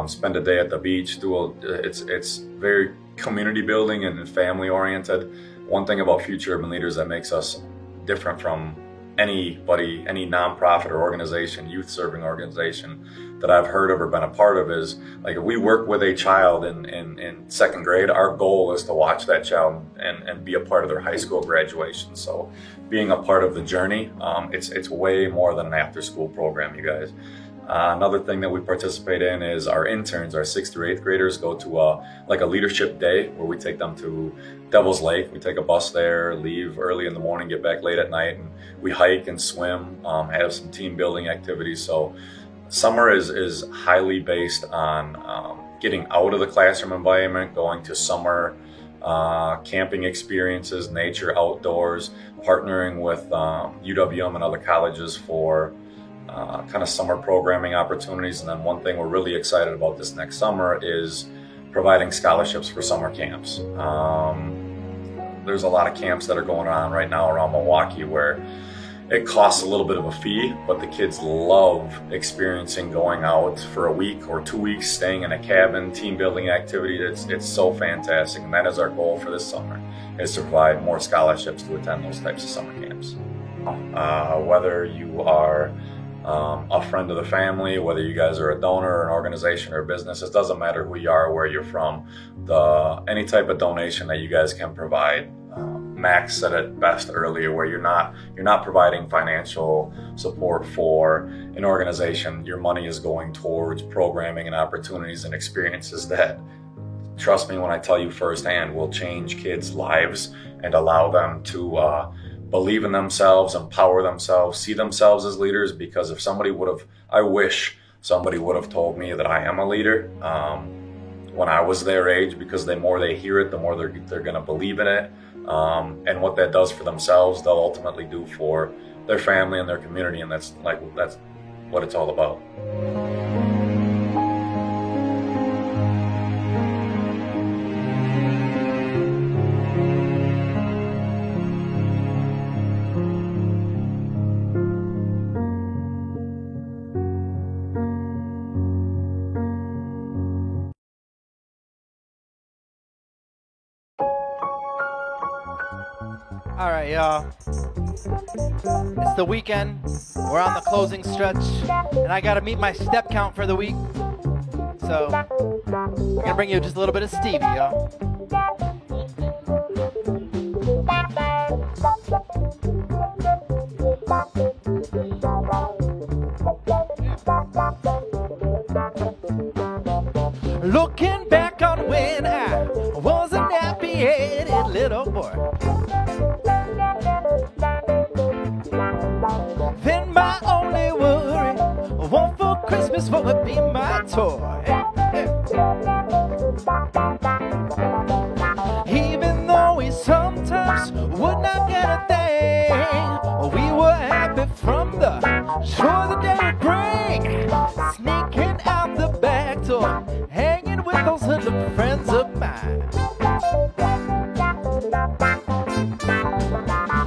Spend a day at the beach. It's very community building and family oriented. One thing about Future Urban Leaders that makes us different from anybody, any nonprofit or organization, youth serving organization that I've heard of or been a part of is, like, if we work with a child in 2nd grade, our goal is to watch that child and be a part of their high school graduation. So being a part of the journey, it's way more than an after school program, you guys. Another thing that we participate in is our interns, our 6th through 8th graders go to a leadership day where we take them to Devil's Lake. We take a bus there, leave early in the morning, get back late at night, and we hike and swim, have some team building activities. So summer is highly based on getting out of the classroom environment, going to summer camping experiences, nature, outdoors, partnering with UWM and other colleges for kind of summer programming opportunities. And then one thing we're really excited about this next summer is providing scholarships for summer camps. There's a lot of camps that are going on right now around Milwaukee where it costs a little bit of a fee, but the kids love experiencing going out for a week or 2 weeks, staying in a cabin, team building activity. It's so fantastic, and that is our goal for this summer, is to provide more scholarships to attend those types of summer camps. Whether you are a friend of the family, whether you guys are a donor or an organization or a business, it doesn't matter who you are or where you're from. Any type of donation that you guys can provide. Max said it best earlier, where you're not providing financial support for an organization. Your money is going towards programming and opportunities and experiences that, trust me when I tell you firsthand, will change kids' lives and allow them to believe in themselves, empower themselves, see themselves as leaders. Because if I wish somebody would have told me that I am a leader when I was their age, because the more they hear it, the more they're going to believe in it. And what that does for themselves, they'll ultimately do for their family and their community, and that's what it's all about. All right, y'all. It's the weekend. We're on the closing stretch, and I gotta meet my step count for the week. So I'm gonna bring you just a little bit of Stevie, y'all. Looking back on when I was a nappy-headed little boy, then my only worry, one for Christmas would be my toy. Even though we sometimes would not get a thing, we were happy from the joy the day would bring. Sneaking out the back door, hanging with those little friends of mine.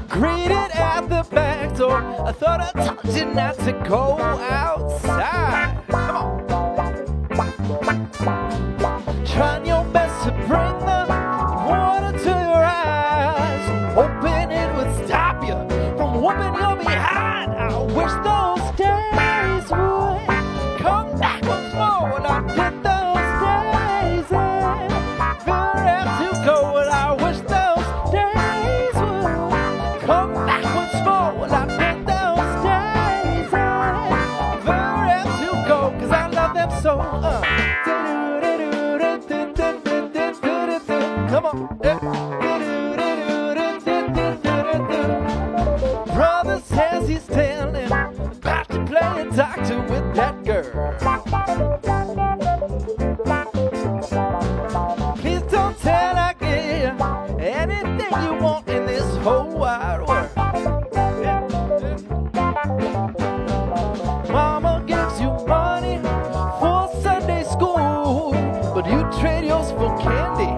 Greeted at the back door, I thought I told you not to go outside. Come on. Trying your best to bring the water to your eyes, hoping it would stop you from whooping your behind. I wish those days would come back once more, and I did those days ever have to go, and I wish those days would come back once more, and I did those days ever have to go. stories he's telling about to play a doctor with that girl. Please don't tell again anything you want in this whole wide world. Mama gives you money for Sunday school, but you trade yours for candy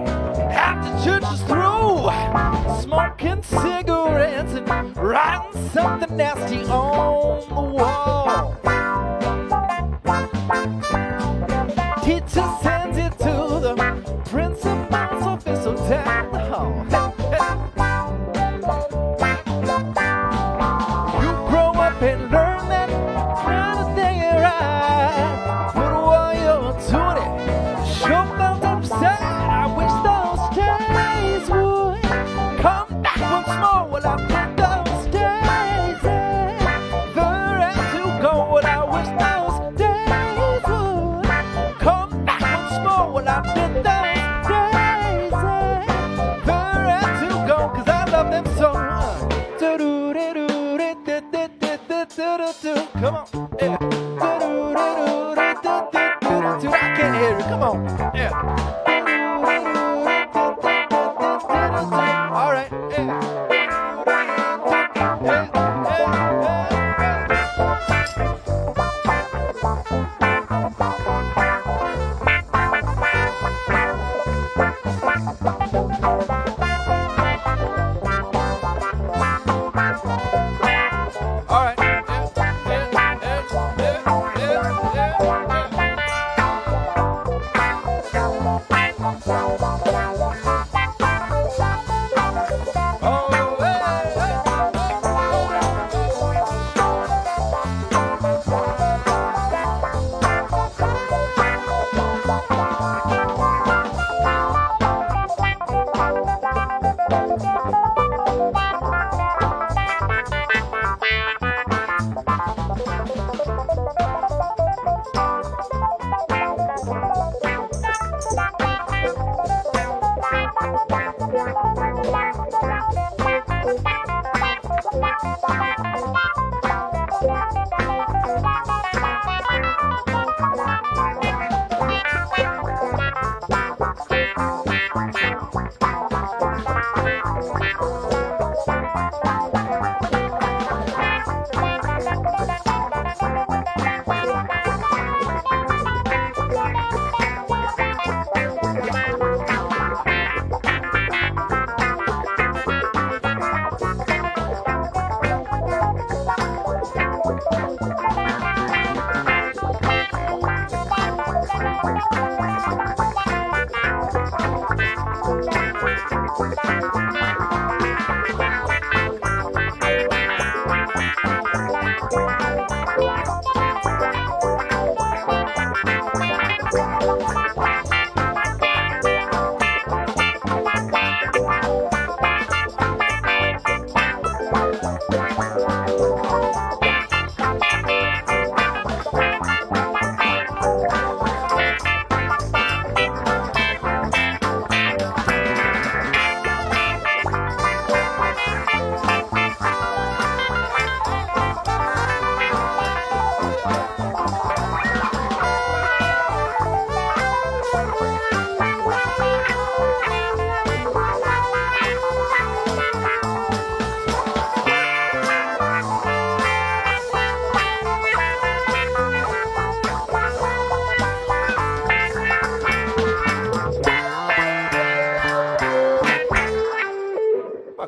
after church is through. Smoking cigarettes and writing something nasty on the wall. Teacher sends it to the principal's office or down the hall. You grow up and learn that kind of thing right. But while you're doing it, show felt upside. I wish those days would come back once more. Well, I bet those days ever to go. Well, I wish those days would come back once more. Well, I bet those days ever to go. 'Cause I love them so much. Come on, yeah. I can't hear you. Come on, yeah. All right, yeah. All right.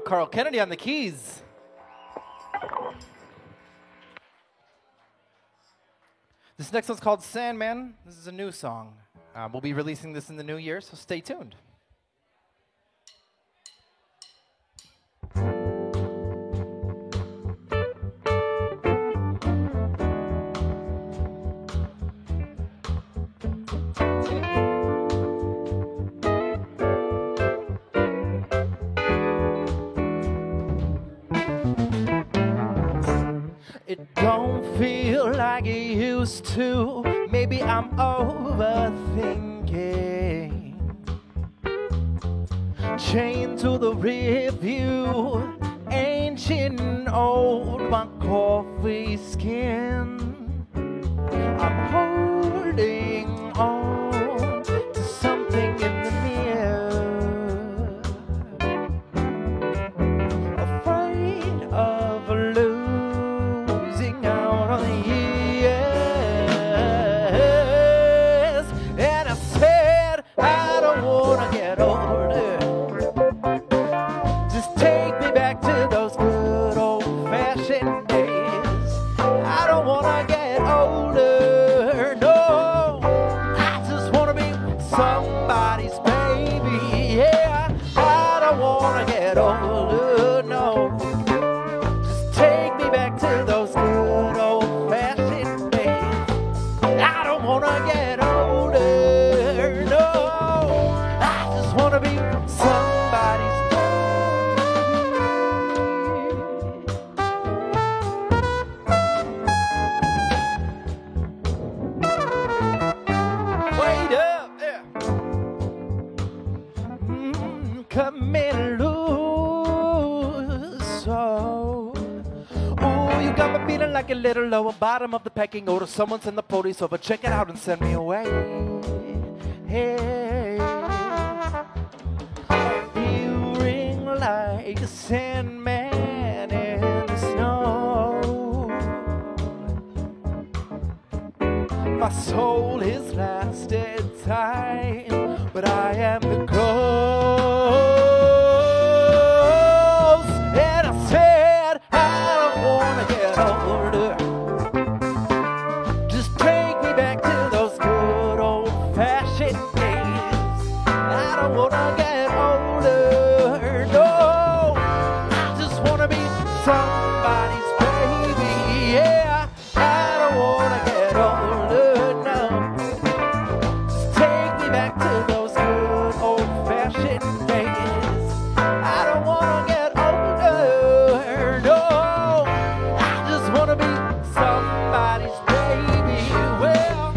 Carl Kennedy on the keys. This next one's called Sandman. This is a new song. We'll be releasing this in the new year, so stay tuned. It don't feel like it used to. Maybe I'm overthinking. Chained to the rear view, ancient old McCoy. heavy skin. I'm holding on to something in the mirror, afraid of losing out on the years. And I said, I don't wanna get older. Just take me back to those good old-fashioned days. I don't wanna get older, no. I just wanna be somebody's baby, yeah. I don't wanna get older, no. Just take me back to those good old-fashioned days. I don't wanna get older, no. I just wanna be somebody's wait up, yeah. Cut me loose, so. Ooh, you got me feeling like a little lower bottom of the pecking order. Someone send the police over, check it out and send me away. Hey, you ring like a sandman in the snow. My soul is lasted time, but I am the ghost. And I said, I don't wanna get older. Just take me back to those good old-fashioned days. I don't wanna get older, no. I just wanna be somebody's baby, yeah. I don't wanna get older, no. Just take me back to those good old-fashioned days. I don't wanna get older, no. I just wanna be somebody's baby, well.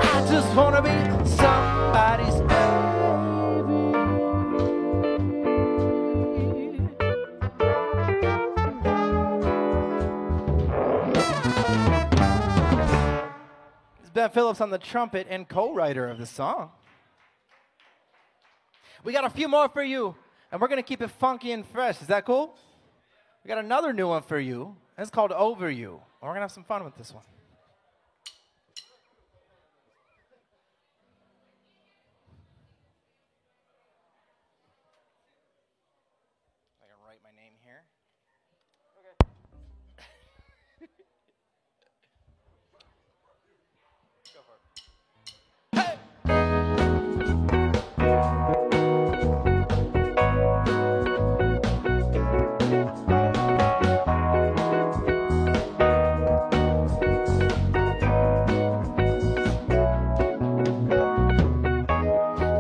I just wanna be somebody's baby. It's Ben Phillips on the trumpet and co-writer of the song. We got a few more for you, and we're gonna keep it funky and fresh. Is that cool? We got another new one for you. It's called Over You. And we're gonna have some fun with this one. I can write my name here. Go for it. Hey!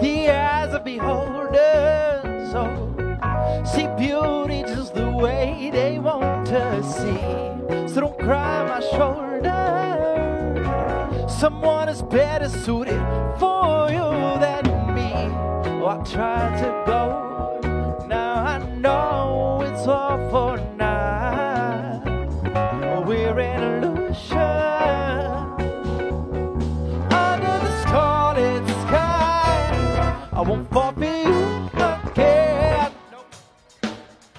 The eyes of beholders, oh, see beauty just the way they want to see. So don't cry on my shoulder. Someone is better suited for you than me. Oh, I tried to go, now I know it's all for now. We're an illusion under the scarlet sky. I won't fall for you again.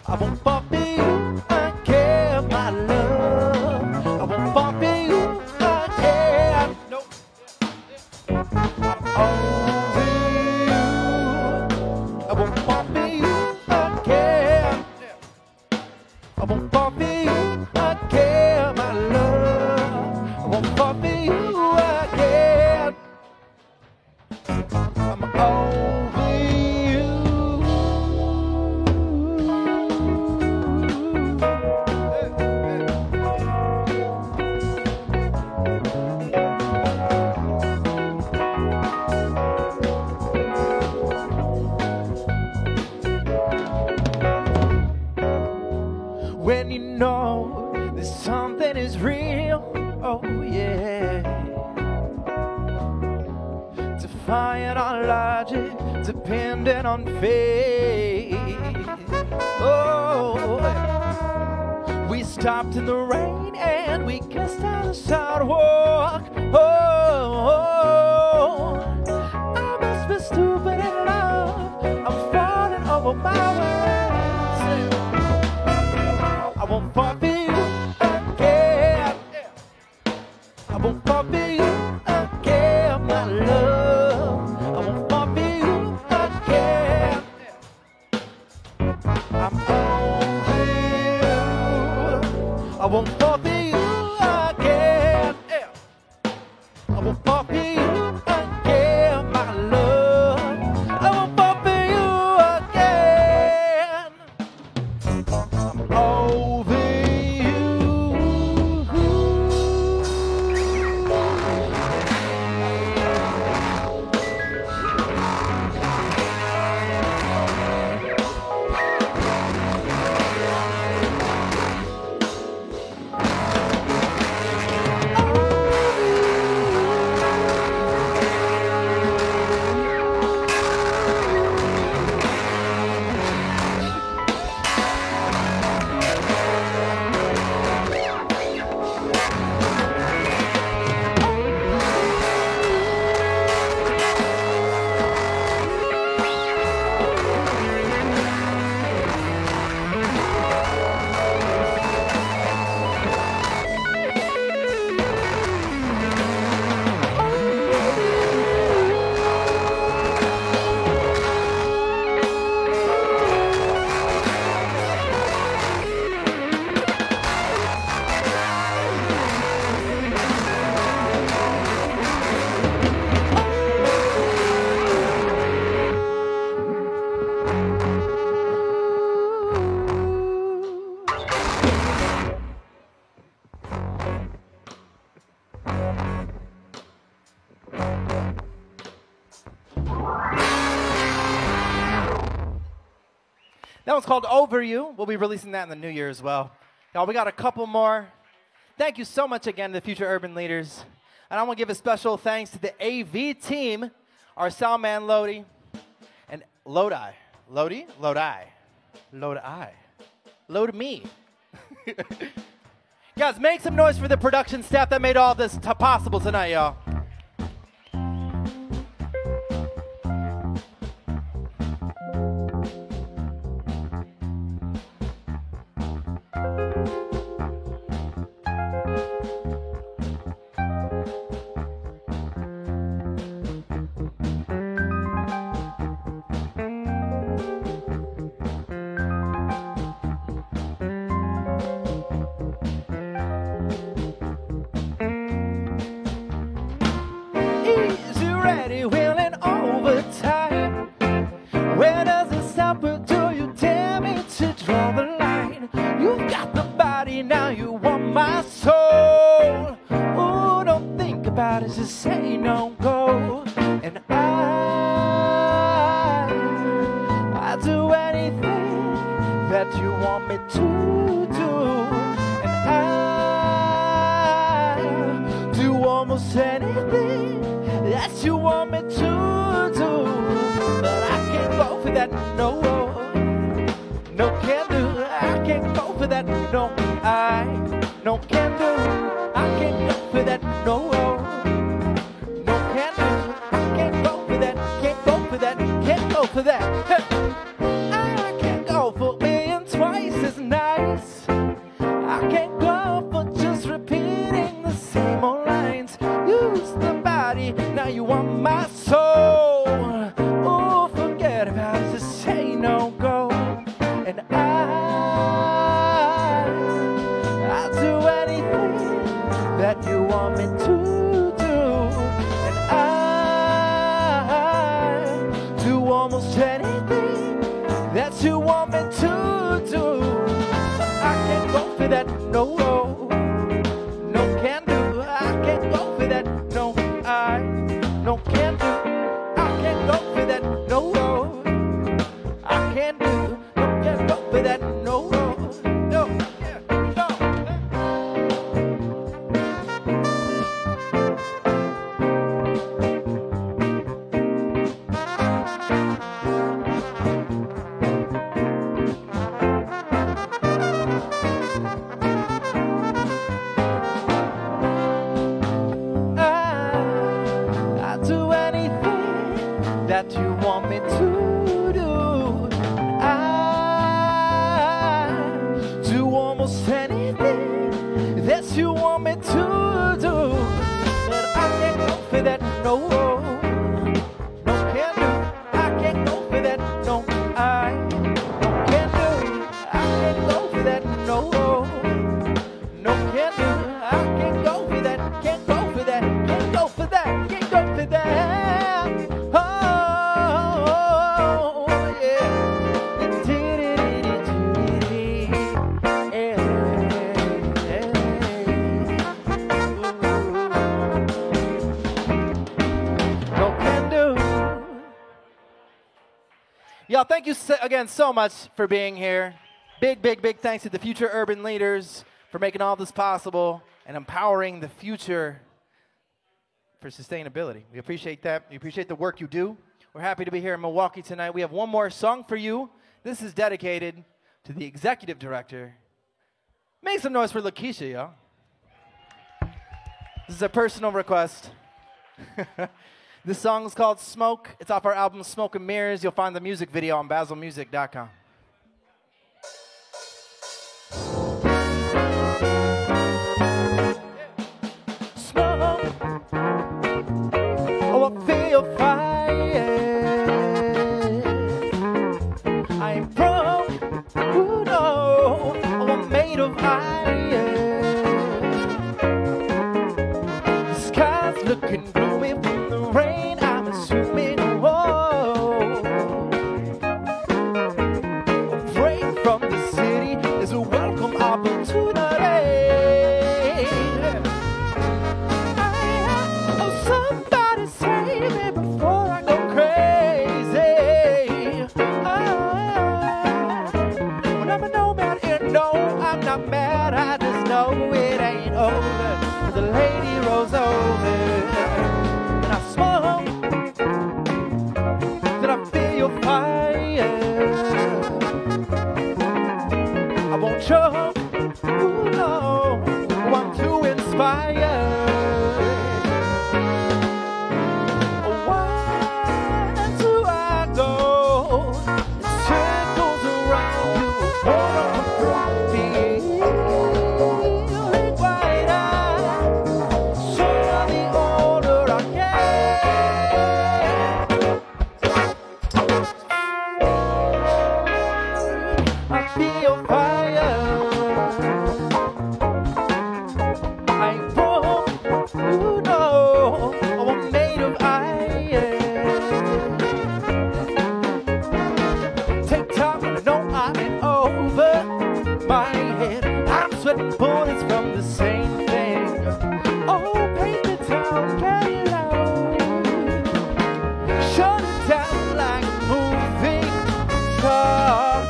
I won't fall for you again, my love. I won't fall for you again. Nope. I'm over you. I won't fall for you again. I won't fall for you again, my love. I won't fall for you again. I'm over you. when you know that something is real. Oh yeah. Defying on logic, dependent on faith. Oh, we stopped in the rain and we kissed on the sidewalk. Oh, I must be stupid in love. I'm falling over my words. I won't fall for you again. I won't fall for you again, my love. I won't fall for you again. I'm over you. I won't fall for you again. I won't fall for you again, my love. I won't fall for you again. I'm over you. That one's called Over You. We'll be releasing that in the new year as well. Y'all, we got a couple more. Thank you so much again to the Future Urban Leaders. And I want to give a special thanks to the AV team, our sound man Lodi, and Lodi. Lodi? Lodi. Lodi. Lodi me. Guys, make some noise for the production staff that made all this possible tonight, y'all. I'll do anything almost anything that you want me to do. But I can't go for that, no. No can do. I can't go for that, no. I can do. I can't go for that, no. No can do. I can't go for that, can't go for that, can't go for that, can't go for that. Oh, yeah. No can do. Y'all, thank you again so much for being here. Big, big, big thanks to the Future Urban Leaders for making all this possible and empowering the future for sustainability. We appreciate that. We appreciate the work you do. We're happy to be here in Milwaukee tonight. We have one more song for you. This is dedicated to the executive director. Make some noise for Lakeisha, y'all. This is a personal request. This song is called Smoke. It's off our album Smoke and Mirrors. You'll find the music video on basilmusic.com. Oh, I feel fire. I ain't broke, oh no. Oh, I'm made of iron. The sky's looking gloomy from the rain, I'm assuming. Whoa. A break from the city is a welcome opportunity. Somebody save me before I go crazy. When I'm a nomad, no, I'm not mad. I just know it ain't over. The lady rolls over, and I smoke. Then I feel your fire. I won't choke. Ooh, no, I'm too inspired. Bullets from the same thing. Oh, paint the town, get it loud. Shut it down like a movie car.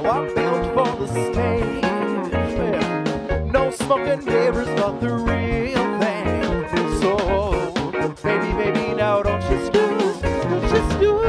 Oh, I'm built for the stage. No smoking mirrors, but the real thing. So, baby, baby, now don't you snooze, don't you snooze.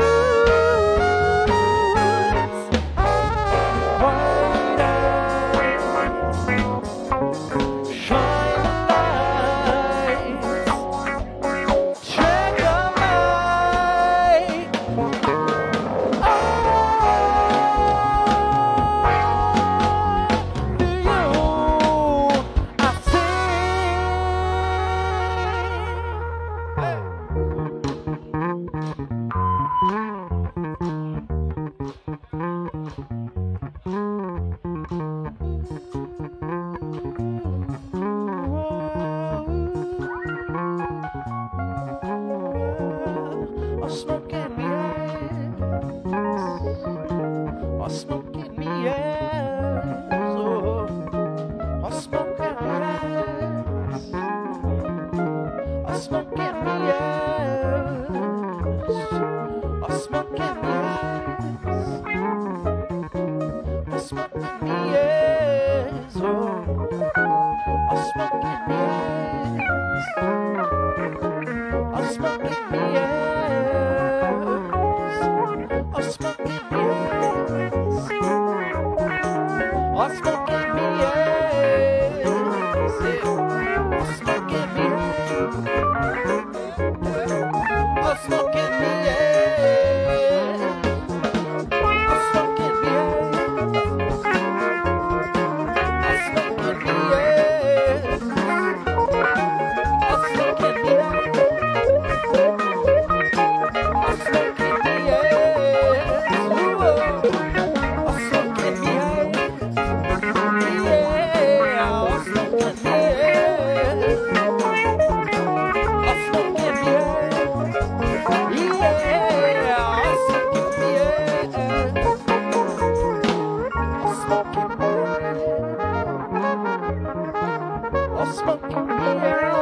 smoke and mirrors.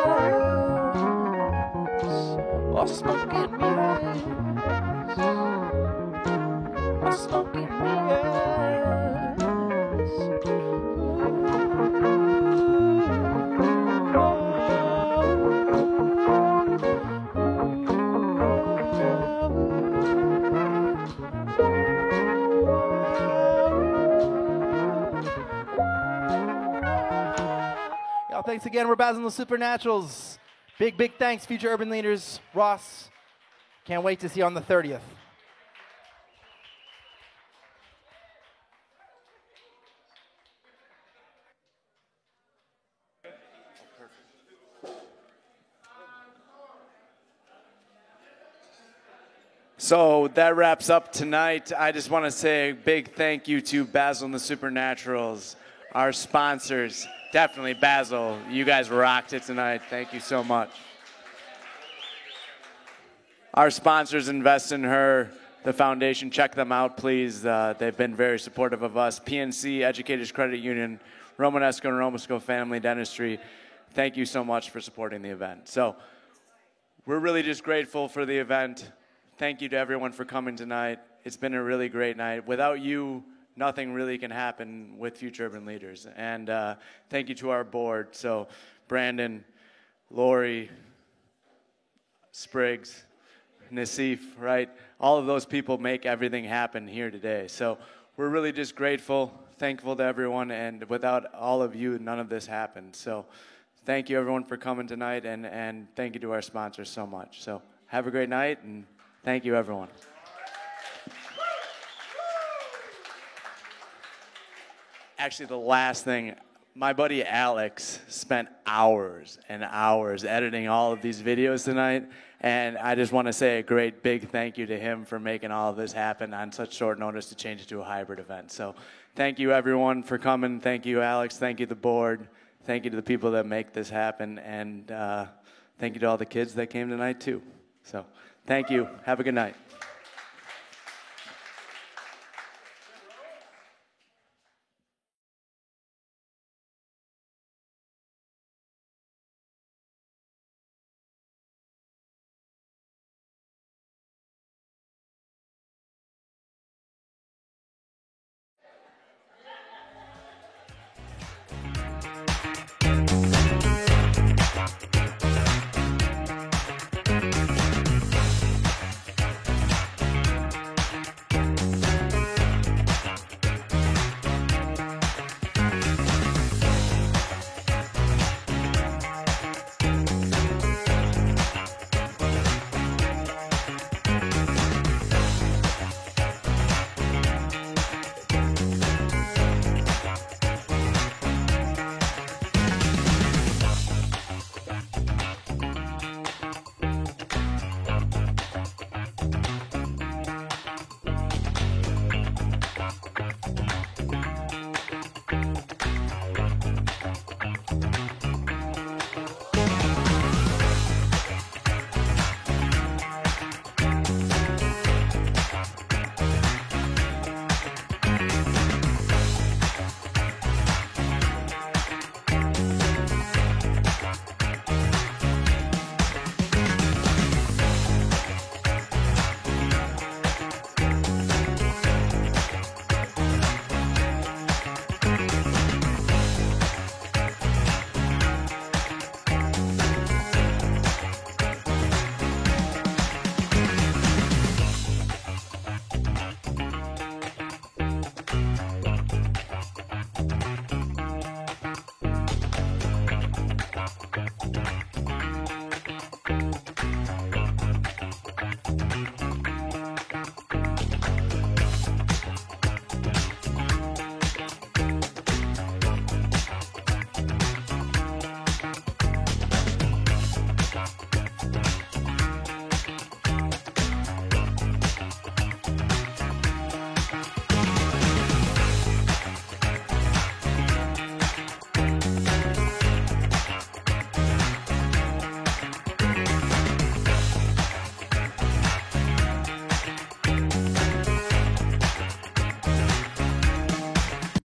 All smoke and mirrors. All smoke and mirrors. Thanks again. We're Basil and the Supernaturals. Big thanks, future urban leaders. Ross, can't wait to see you on the 30th. So that wraps up tonight. I just want to say a big thank you to Basil and the Supernaturals, our sponsors. Definitely, Basil. You guys rocked it tonight. Thank you so much. Our sponsors, Invest in Her, the foundation. Check them out, please. They've been very supportive of us. PNC, Educators Credit Union, Romanesco and Romanesco Family Dentistry. Thank you so much for supporting the event. So we're really just grateful for the event. Thank you to everyone for coming tonight. It's been a really great night. Without you, nothing really can happen with Future Urban Leaders. And thank you to our board. So Brandon, Lori, Spriggs, Nassif, right? All of those people make everything happen here today. So we're really just grateful, thankful to everyone. And without all of you, none of this happened. So thank you, everyone, for coming tonight. And thank you to our sponsors so much. So have a great night. And thank you, everyone. Actually, the last thing, my buddy Alex spent hours and hours editing all of these videos tonight, and I just want to say a great big thank you to him for making all of this happen on such short notice to change it to a hybrid event. So thank you, everyone, for coming. Thank you, Alex. Thank you, the board. Thank you to the people that make this happen, and thank you to all the kids that came tonight, too. So thank you. Have a good night.